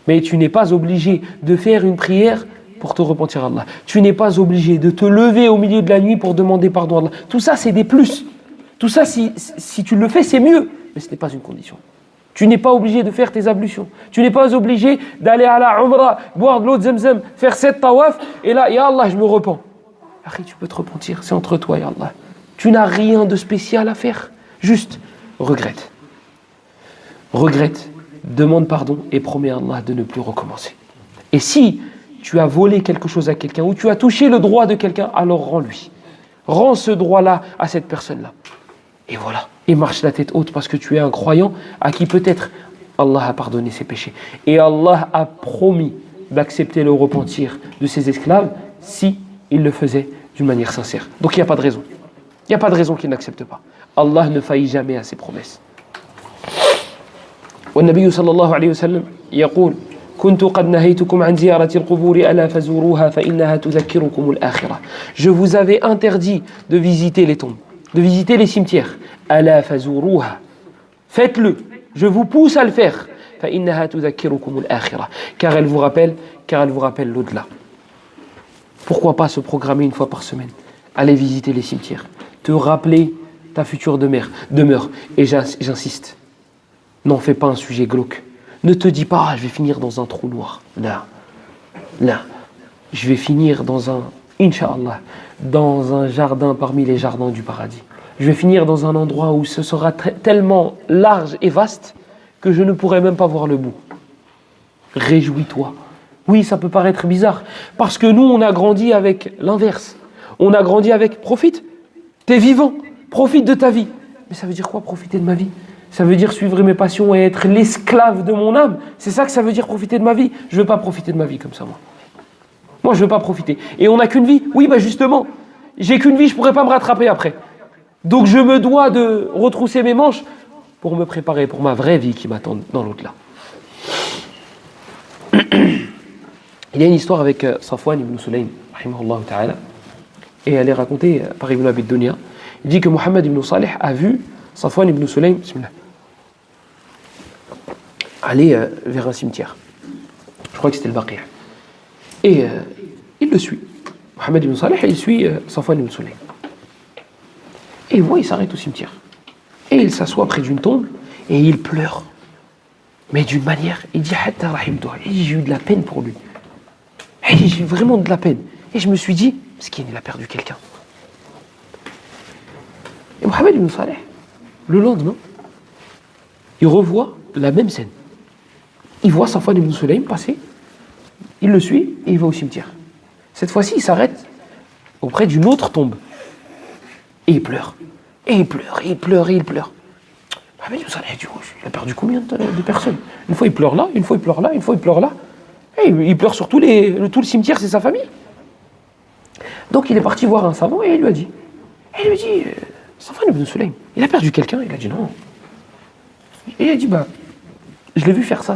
Mais tu n'es pas obligé de faire une prière pour te repentir à Allah. Tu n'es pas obligé de te lever au milieu de la nuit pour demander pardon à Allah. Tout ça, c'est des plus. Tout ça, si tu le fais, c'est mieux. Mais ce n'est pas une condition. Tu n'es pas obligé de faire tes ablutions. Tu n'es pas obligé d'aller à la Umrah, boire de l'eau de Zamzam, faire 7 tawaf, et là, ya Allah, je me repens. Akhi, tu peux te repentir, c'est entre toi et Allah. Tu n'as rien de spécial à faire. Juste, regrette. Regrette demande pardon et promets à Allah de ne plus recommencer. Et si tu as volé quelque chose à quelqu'un ou tu as touché le droit de quelqu'un, alors rends-lui. Rends ce droit-là à cette personne-là. Et voilà. Et marche la tête haute parce que tu es un croyant à qui peut-être Allah a pardonné ses péchés. Et Allah a promis d'accepter le repentir de ses esclaves si il le faisait d'une manière sincère. Donc il n'y a pas de raison. Il n'y a pas de raison qu'il n'accepte pas. Allah ne faillit jamais à ses promesses. والنبي صلى الله عليه وسلم يقول كنت قد نهيتكم عن زيارة القبور ألا فزوروها فإنها تذكركم الآخرة. Je vous avais interdit de visiter les tombes, de visiter les cimetières. ألا فزوروها. Faites-le. Je vous pousse à le faire. فإنها تذكركم الآخرة. Car elle vous rappelle l'au-delà. Pourquoi pas se programmer une fois par semaine, aller visiter les cimetières, te rappeler ta future demeure. Et j'insiste, n'en fais pas un sujet glauque. Ne te dis pas, je vais finir dans un trou noir. Là, je vais finir Inch'Allah, dans un jardin parmi les jardins du paradis. Je vais finir dans un endroit où ce sera tellement large et vaste que je ne pourrai même pas voir le bout. Réjouis-toi. Oui, ça peut paraître bizarre, parce que nous, on a grandi avec l'inverse. On a grandi avec, profite, t'es vivant, profite de ta vie. Mais ça veut dire quoi, profiter de ma vie? Ça veut dire suivre mes passions et être l'esclave de mon âme. C'est ça que ça veut dire profiter de ma vie. Je ne veux pas profiter de ma vie comme ça, moi. Moi, je ne veux pas profiter. Et on n'a qu'une vie. Oui, justement, j'ai qu'une vie, je ne pourrai pas me rattraper après. Donc je me dois de retrousser mes manches pour me préparer pour ma vraie vie qui m'attend dans l'au-delà. Il y a une histoire avec Safwan ibn Sulaym, rahimahullah ta'ala, et elle est racontée par Ibn Abi Dunya. Il dit que Mohammed ibn Salih a vu Safwan ibn Sulaym aller vers un cimetière. Je crois que c'était le Baqi'. Et il le suit. Mohammed ibn Salih, il suit Safwan ibn Sulaym. Et il voit, il s'arrête au cimetière. Et il s'assoit près d'une tombe et il pleure. Mais d'une manière, il dit Hatta rahimtuha. J'ai eu de la peine pour lui. Et j'ai eu vraiment de la peine. Et je me suis dit, Miskin, il a perdu quelqu'un. Et Mohammed ibn Salih, le lendemain, il revoit la même scène. Il voit Safwan ibn Sulaym passer, il le suit et il va au cimetière. Cette fois-ci, il s'arrête auprès d'une autre tombe. Et il pleure. Et il pleure, et il pleure, et il pleure. Mohammed ibn Salih dit, il a perdu combien de personnes? Une fois il pleure là, une fois il pleure là, une fois il pleure là. Et il pleure sur tout le cimetière, c'est sa famille. Donc il est parti voir un savant et il lui a dit, Safwan ibn Sulaym, il a perdu quelqu'un? Il a dit non. Et il a dit, je l'ai vu faire ça.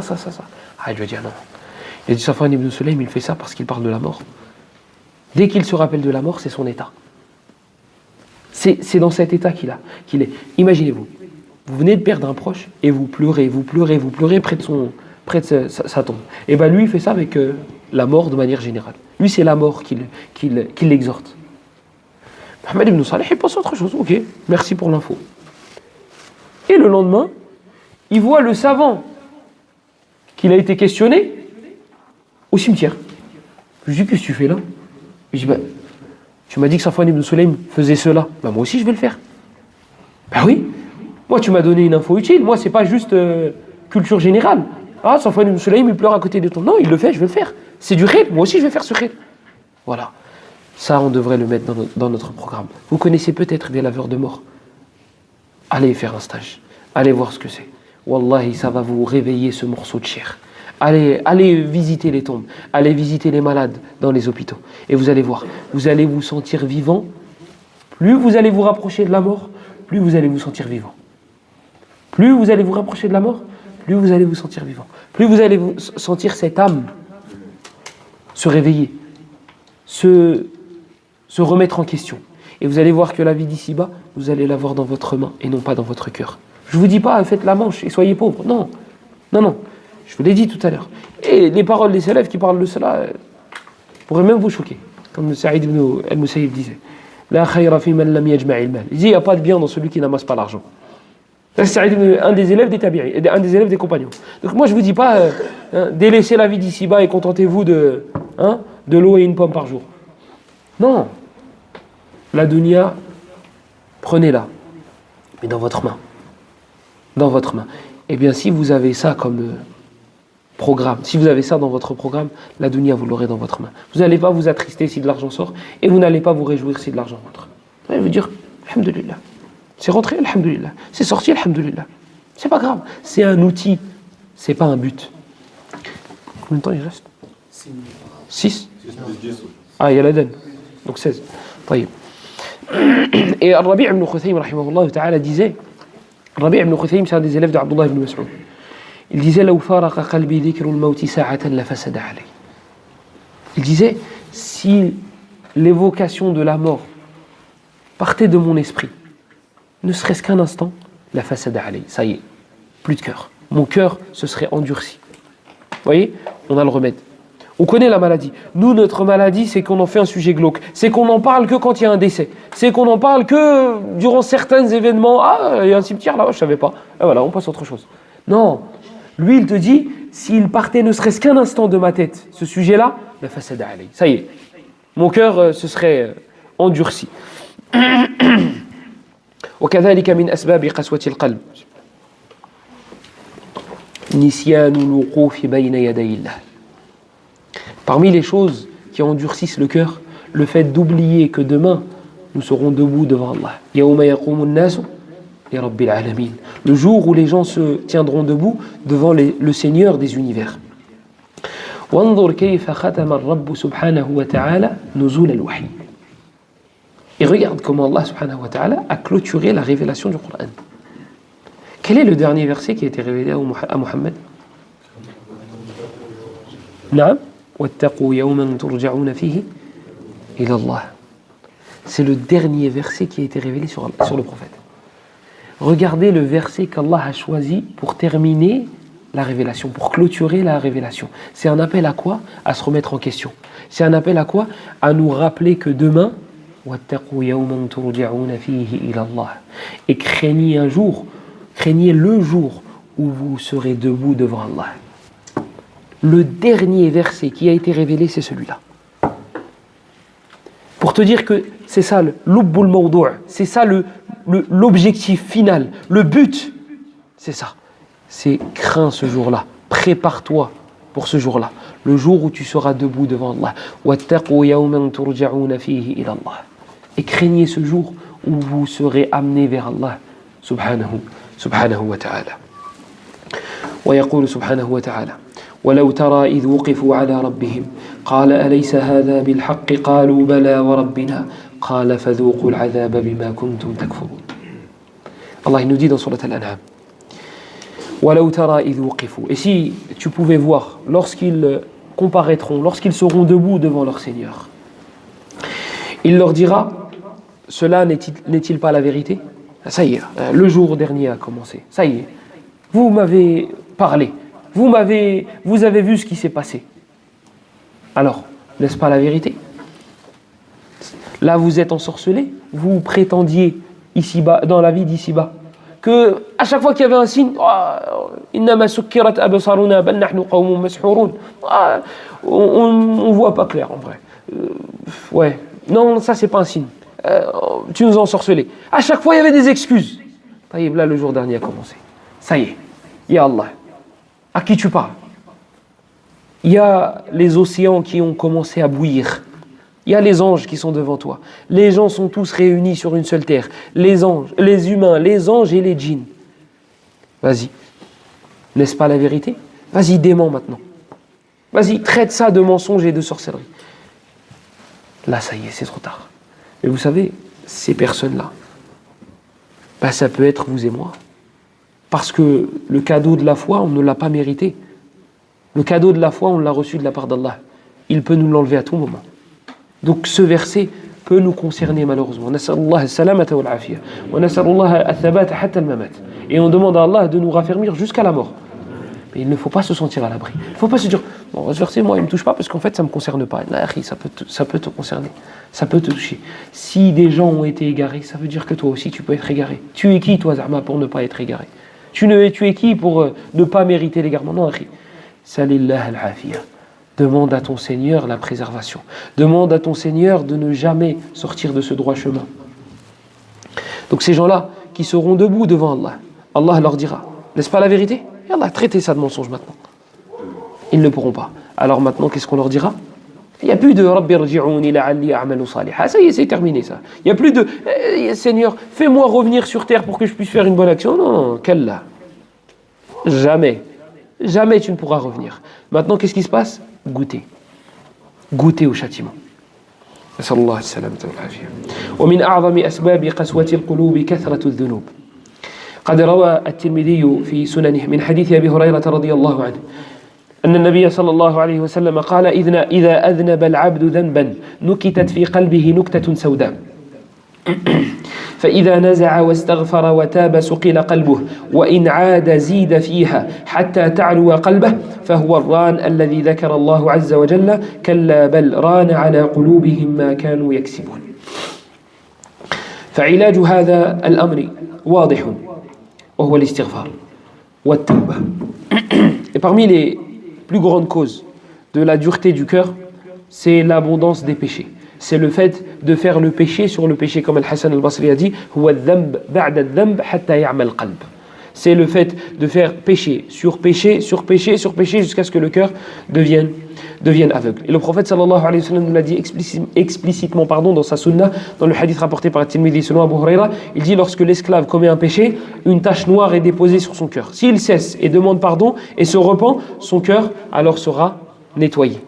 Ah, il lui a dit, non. Il a dit, Safwan ibn Sulaym, il fait ça parce qu'il parle de la mort. Dès qu'il se rappelle de la mort, c'est son état. C'est dans cet état qu'il est. Imaginez-vous, vous venez de perdre un proche et vous pleurez près de sa tombe. Et lui, il fait ça avec la mort de manière générale. Lui, c'est la mort qui l'exhorte. Mohammed ibn Salih, il pense à autre chose. Ok, merci pour l'info. Et le lendemain, il voit le savant qu'il a été questionné au cimetière. Je lui dis, qu'est-ce que tu fais là? Je dis, tu m'as dit que Safwan ibn Sulaym faisait cela. Moi aussi, je vais le faire. Oui. Moi, tu m'as donné une info utile. Moi, c'est pas juste culture générale. Ah, Safwan ibn Sulaym, il pleure à côté de ton. Non, il le fait, je vais le faire. C'est du khayr. Moi aussi, je vais faire ce khayr. Voilà. Ça, on devrait le mettre dans notre programme. Vous connaissez peut-être des laveurs de mort. Allez faire un stage. Allez voir ce que c'est. Wallahi, ça va vous réveiller ce morceau de chair. Allez visiter les tombes. Allez visiter les malades dans les hôpitaux. Et vous allez voir, vous allez vous sentir vivant. Plus vous allez vous rapprocher de la mort, plus vous allez vous sentir vivant. Plus vous allez vous rapprocher de la mort, plus vous allez vous sentir vivant. Plus vous allez vous sentir cette âme se réveiller, se remettre en question. Et vous allez voir que la vie d'ici-bas, vous allez l'avoir dans votre main et non pas dans votre cœur. Je ne vous dis pas, faites la manche et soyez pauvres. Non. Je vous l'ai dit tout à l'heure. Et les paroles des salafs qui parlent de cela pourraient même vous choquer. Comme Saïd ibn al-Musayyib disait. La khayra fi man lam yajma'il mal. Il dit, il n'y a pas de bien dans celui qui n'amasse pas l'argent. C'est un des élèves des tabi'i, un des élèves des compagnons. Donc moi je ne vous dis pas, délaissez la vie d'ici-bas et contentez-vous de l'eau et une pomme par jour. Non. La dunya, prenez-la. Mais dans votre main. Dans votre main. Eh bien, si vous avez ça comme programme, si vous avez ça dans votre programme, la dunya, vous l'aurez dans votre main. Vous n'allez pas vous attrister si de l'argent sort, et vous n'allez pas vous réjouir si de l'argent rentre. Vous allez vous dire, alhamdulillah. C'est rentré, alhamdulillah. C'est sorti, alhamdulillah. C'est pas grave. C'est un outil, c'est pas un but. Combien de temps il reste? 6. Ah, il y a l'Aden. Donc 16. طيب. Et Rabi' ibn Khuthaym, rahimahullah ta'ala, disait, Rabi' ibn Khuthaym, c'est un des élèves d'Abdullah ibn Mas'ud. Il disait, لو فارق قلبي ذكر الموت ساعة لفسد علي. Il disait, si l'évocation de la mort partait de mon esprit, ne serait-ce qu'un instant, la fasada alay, ça y est, plus de cœur. Mon cœur se serait endurci. Vous voyez, on a le remède. On connaît la maladie. Nous, notre maladie, c'est qu'on en fait un sujet glauque. C'est qu'on n'en parle que quand il y a un décès. C'est qu'on n'en parle que durant certains événements. Ah, il y a un cimetière là, je ne savais pas. Et voilà, on passe à autre chose. Non, lui, il te dit, s'il partait ne serait-ce qu'un instant de ma tête, ce sujet-là, la fasada alay. Ça y est, mon cœur se serait endurci. وكذلك من أسباب قسوة القلب نسيان الوقوف بين يدي الله. Parmi les choses qui endurcissent le cœur, le fait d'oublier que demain nous serons debout devant Allah. يوم يقوم الناس لرب العالمين. Le jour où les gens se tiendront debout devant le Seigneur des univers. وانظر كيف ختم الرب سبحانه وتعالى نزول الوحي. Et regarde comment Allah subhanahu wa ta'ala a clôturé la révélation du Coran. Quel est le dernier verset qui a été révélé à Muhammad? Naam. وَاتَّقُوا يَوْمًا تُرْجَعُونَ فِيهِ إِلَى اللَّهِ. C'est le dernier verset qui a été révélé sur le prophète. Regardez le verset qu'Allah a choisi pour terminer la révélation, pour clôturer la révélation. C'est un appel à quoi? À se remettre en question. C'est un appel à quoi? À nous rappeler que demain, et craignez un jour, craignez le jour où vous serez debout devant Allah. Le dernier verset qui a été révélé, c'est celui-là. Pour te dire que c'est ça le lubbul mawdu', c'est ça l'objectif final, le but, c'est ça. C'est crains ce jour-là, prépare-toi pour ce jour-là, le jour où tu seras debout devant Allah. Et craignez ce jour où vous serez amené vers Allah subhanahu wa ta'ala. ويقول سبحانه وتعالى ولو ترى إذ وقفوا على ربهم قال أليس هذا بالحق قالوا بلى وربنا قال فذوقوا العذاب بما كنتم تكفرون. Allah il nous dit dans Surat Al-An'am ولو ترى إذ وقفوا. Et si tu pouvais voir lorsqu'ils comparaîtront, lorsqu'ils seront debout devant leur Seigneur, il leur dira cela n'est-il pas la vérité? Ça y est, le jour dernier a commencé. Ça y est, vous m'avez parlé, vous avez vu ce qui s'est passé. Alors, n'est-ce pas la vérité? Là, vous êtes ensorcelés, vous prétendiez ici-bas, dans la vie d'ici-bas, que à chaque fois qu'il y avait un signe, on voit pas clair en vrai. Ouais, non, ça c'est pas un signe. Tu nous as ensorcelés. À chaque fois, il y avait des excuses. Là, le jour dernier a commencé. Ça y est, ya Allah. À qui tu parles? Il y a les océans qui ont commencé à bouillir. Il y a les anges qui sont devant toi. Les gens sont tous réunis sur une seule terre. Les anges, les humains, les anges et les djinns. Vas-y. N'est-ce pas la vérité? Vas-y, dément maintenant. Vas-y, traite ça de mensonge et de sorcellerie. Là, ça y est, c'est trop tard. Mais vous savez, ces personnes-là, ça peut être vous et moi. Parce que le cadeau de la foi, on ne l'a pas mérité. Le cadeau de la foi, on l'a reçu de la part d'Allah. Il peut nous l'enlever à tout moment. Donc ce verset peut nous concerner malheureusement. Et on demande à Allah de nous raffermir jusqu'à la mort. Mais il ne faut pas se sentir à l'abri. Il ne faut pas se dire, bon, ce verset, moi, il ne me touche pas parce qu'en fait, ça ne me concerne pas. Là, ça peut te concerner. Ça peut te toucher. Si des gens ont été égarés, ça veut dire que toi aussi, tu peux être égaré. Tu es qui, toi, Zahma, pour ne pas être égaré? Tu es qui pour ne pas mériter l'égarement? Non, akhi. Salillah al-afiyah. Demande à ton Seigneur la préservation. Demande à ton Seigneur de ne jamais sortir de ce droit chemin. Donc ces gens-là qui seront debout devant Allah, Allah leur dira N'est-ce pas la vérité? Et Allah, traitez ça de mensonge maintenant. Ils ne pourront pas. Alors maintenant, qu'est-ce qu'on leur dira? Il n'y a plus de Rabbi rji'ouni la'alli a'malu salihan. Ça y est, c'est terminé ça. Il n'y a plus de Seigneur, fais-moi revenir sur terre pour que je puisse faire une bonne action. Non, non, qu'Allah. Jamais. Jamais tu ne pourras revenir. Maintenant, qu'est-ce qui se passe? Goûtez. Goûtez au châtiment. نسأل الله السلامة والعافية. ومن أعظم أسباب قسوة القلوب كثرة الذنوب. قد روى الترمذي في سننه من حديث أبي هريرة رضي الله عنه أن النبي صلى الله عليه وسلم قال إذا أذنب العبد ذنبا نكتت في قلبه نكتة سوداء فإذا نزع واستغفر وتاب سقل قلبه وإن عاد زيد فيها حتى تعلو قلبه فهو الران الذي ذكر الله عز وجل كلا بل ران على قلوبهم ما كانوا يكسبون. فعلاج هذا الأمر واضح وهو الاستغفار والتوبة. Et parmi les plus grandes causes de la dureté du cœur, c'est l'abondance des péchés. C'est le fait de faire le péché sur le péché, comme Al-Hassan al-Basri a dit, c'est le fait de faire péché sur péché, sur péché, sur péché, jusqu'à ce que le cœur devienne aveugle. Et le prophète sallallahu alayhi wa sallam nous l'a dit explicitement dans sa sunna, dans le hadith rapporté par At-Tirmidhi selon Abu Huraira, il dit lorsque l'esclave commet un péché, une tache noire est déposée sur son cœur. S'il cesse et demande pardon et se repent, son cœur alors sera nettoyé.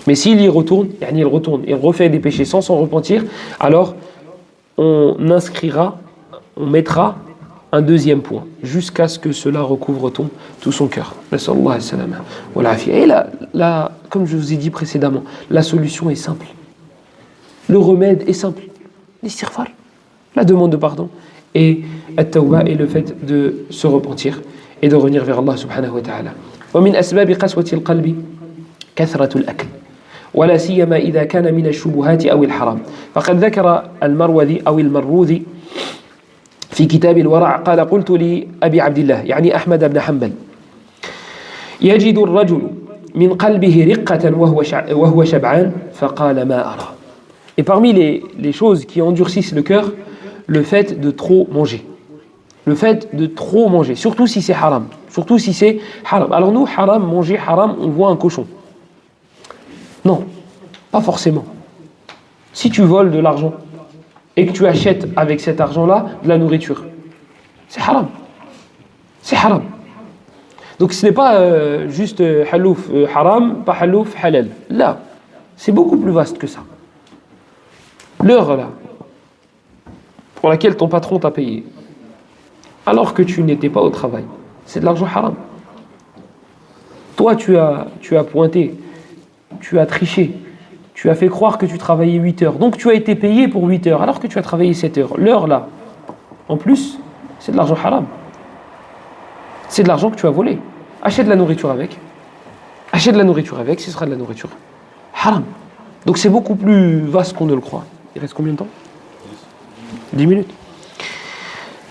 Mais s'il y retourne, il refait des péchés sans s'en repentir, alors on mettra un deuxième point, jusqu'à ce que cela recouvre tout son cœur. Et là, comme je vous ai dit précédemment, la solution est simple. Le remède est simple. L'istighfar, la demande de pardon, et at-tawba est le fait de se repentir et de revenir vers Allah subhanahu wa ta'ala. ومن أسباب قسوة القلب كثرة الأكل ولا سيما إذا كان من الشبهات أو الحرام فقد ذكر المروذي في كتاب الورع قال قلت لأبي عبد الله يعني أحمد بن حنبل يجد الرجل من قلبه رقة وهو شبعان فقال ما أرى. Et parmi les choses qui endurcissent le cœur, le fait de trop manger. Le fait de trop manger, surtout si c'est haram. Alors nous, manger haram, on voit un cochon. Non, pas forcément. Si tu voles de l'argent et que tu achètes avec cet argent-là de la nourriture, c'est haram. C'est haram. Donc ce n'est pas juste halouf haram, pas halouf halal. Là, c'est beaucoup plus vaste que ça. L'heure là, pour laquelle ton patron t'a payé, alors que tu n'étais pas au travail, c'est de l'argent haram. Toi, tu as pointé, tu as triché, tu as fait croire que tu travaillais 8 heures. Donc tu as été payé pour 8 heures, alors que tu as travaillé 7 heures. L'heure là, en plus, c'est de l'argent haram. C'est de l'argent que tu as volé. Achète de la nourriture avec. Ce sera de la nourriture haram. Donc c'est beaucoup plus vaste qu'on ne le croit. Il reste combien de temps? 10 minutes.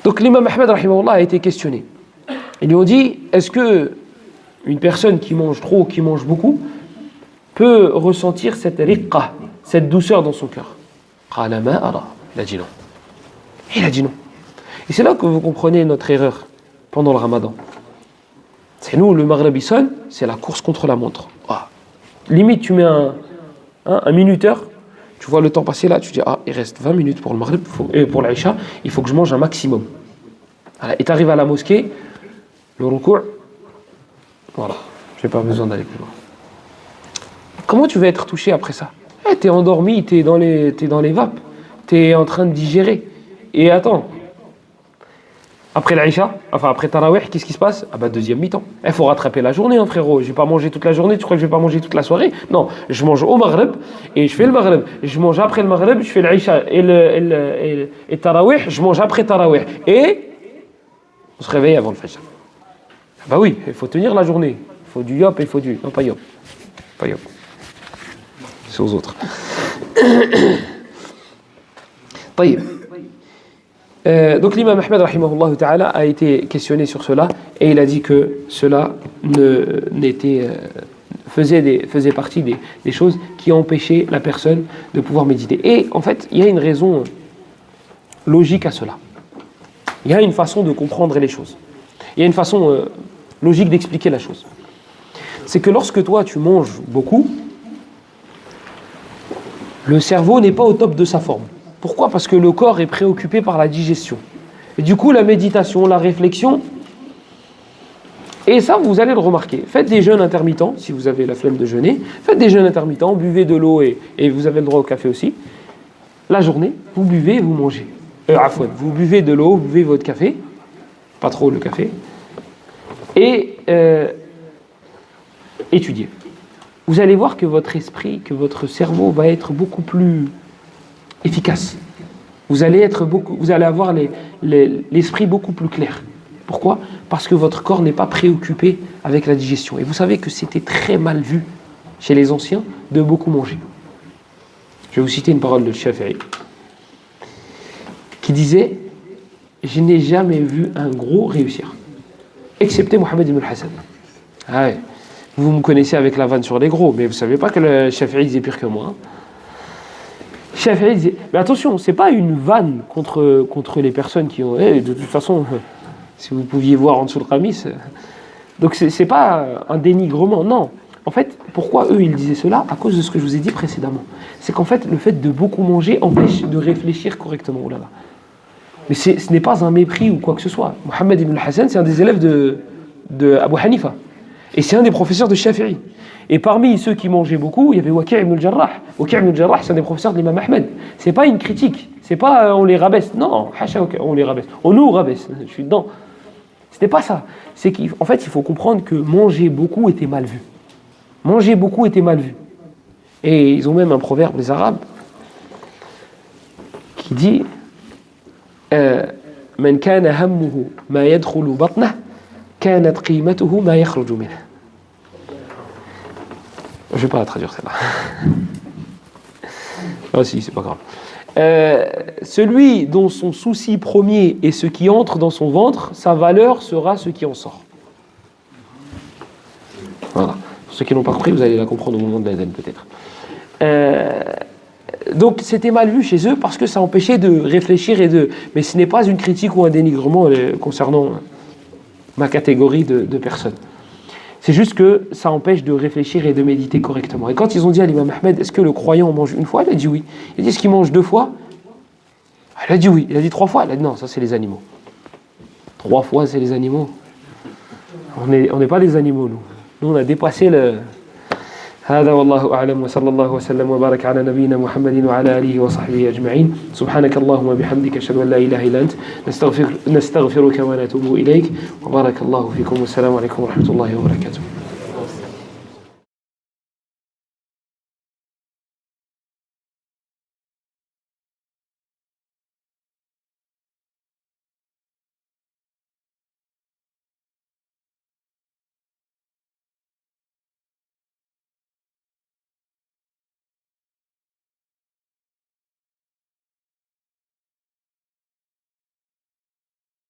Donc l'imam Ahmed rahimahullah a été questionné. Ils lui ont dit, est-ce que une personne qui mange trop, qui mange beaucoup, peut ressentir cette riqqa, cette douceur dans son cœur? Qala ma ara. Il a dit non. Et c'est là que vous comprenez notre erreur pendant le ramadan. C'est nous, le maghreb sonne, c'est la course contre la montre. Limite, tu mets un minuteur, tu vois le temps passer là, tu dis, il reste 20 minutes pour le maghrib, pour l'Aïcha, il faut que je mange un maximum. Et tu arrives à la mosquée, le ruku', voilà, j'ai pas besoin d'aller plus loin. Comment tu vas être touché après ça? T'es endormi, t'es dans les vapes, t'es en train de digérer. Et attends, après l'Aïcha, après Tarawih, qu'est-ce qui se passe? Deuxième mi-temps. Il faut rattraper la journée, frérot. Je vais pas manger toute la journée, tu crois que je vais pas manger toute la soirée? Non, je mange au Maghreb et je fais le Maghreb. Je mange après le Maghreb, je fais l'Aïcha et Tarawih, je mange après Tarawih. Et on se réveille avant le Fajr. Oui, il faut tenir la journée. Il faut du yop et il faut du... Non, pas yop. Pas yop. C'est aux autres. Donc l'imam Ahmed rahimahullah ta'ala a été questionné sur cela et il a dit que cela faisait partie des choses qui empêchaient la personne de pouvoir méditer. Et en fait, il y a une raison logique à cela. Il y a une façon de comprendre les choses. Il y a une façon logique d'expliquer la chose. C'est que lorsque toi tu manges beaucoup, le cerveau n'est pas au top de sa forme. Pourquoi ? Parce que le corps est préoccupé par la digestion. Et du coup, la méditation, la réflexion, et ça, vous allez le remarquer. Faites des jeûnes intermittents, si vous avez la flemme de jeûner. Faites des jeûnes intermittents, buvez de l'eau et vous avez le droit au café aussi. La journée, vous buvez et vous mangez. Vous buvez de l'eau, vous buvez votre café. Pas trop le café. Et étudiez. Vous allez voir que votre esprit, que votre cerveau va être beaucoup plus efficace. Vous allez avoir l'esprit beaucoup plus clair. Pourquoi ? Parce que votre corps n'est pas préoccupé avec la digestion. Et vous savez que c'était très mal vu chez les anciens de beaucoup manger. Je vais vous citer une parole de Shafi'i qui disait « Je n'ai jamais vu un gros réussir, excepté Mohammed ibn al-Hassan. » Ah ouais. Vous me connaissez avec la vanne sur les gros, mais vous ne savez pas que le Shafi'i disait pire que moi. Hein. Shafi'i disait, mais attention, c'est pas une vanne contre les personnes qui ont... de toute façon, si vous pouviez voir en dessous le qamis, donc c'est pas un dénigrement, non. En fait, pourquoi eux ils disaient cela ? À cause de ce que je vous ai dit précédemment. C'est qu'en fait, le fait de beaucoup manger empêche de réfléchir correctement. Oh là là. Mais ce n'est pas un mépris ou quoi que ce soit. Mohammed ibn al-Hassan, c'est un des élèves de Abu Hanifa. Et c'est un des professeurs de Shafi'i. Et parmi ceux qui mangeaient beaucoup, il y avait Waki' ibn al-Jarrah. Waki' ibn al-Jarrah, c'est un des professeurs de l'imam Ahmed. C'est pas une critique. C'est pas on les rabaisse. Non, on les rabaisse. On nous rabaisse. Je suis dedans. C'était pas ça. C'est qu'en fait, il faut comprendre que manger beaucoup était mal vu. Manger beaucoup était mal vu. Et ils ont même un proverbe, les Arabes, qui dit Man kana hammuhu ma yadkhulu batnah kanat qimatuhu ma yakhruju minhu. Je vais pas la traduire celle-là. Ah si, c'est pas grave. Celui dont son souci premier est ce qui entre dans son ventre, sa valeur sera ce qui en sort. Voilà. Pour ceux qui n'ont pas compris, vous allez la comprendre au moment de l'Adhan peut-être. Donc c'était mal vu chez eux parce que ça empêchait de réfléchir mais ce n'est pas une critique ou un dénigrement concernant ma catégorie de personnes. C'est juste que ça empêche de réfléchir et de méditer correctement. Et quand ils ont dit à l'imam Ahmed, est-ce que le croyant mange une fois ? Il a dit oui. Il a dit, est-ce qu'il mange 2 fois ? Il a dit oui. Il a dit 3 fois ? Il a dit non, ça c'est les animaux. 3 fois c'est les animaux. On n'est pas des animaux, nous. Nous on a dépassé le... هذا والله أعلم وصلى الله وسلم وبارك على نبينا محمد وعلى آله وصحبه أجمعين سبحانك اللهم وبحمدك أشهد أن لا إله إلا أنت نستغفرك ونتوب إليك وبارك الله فيكم والسلام عليكم ورحمة الله وبركاته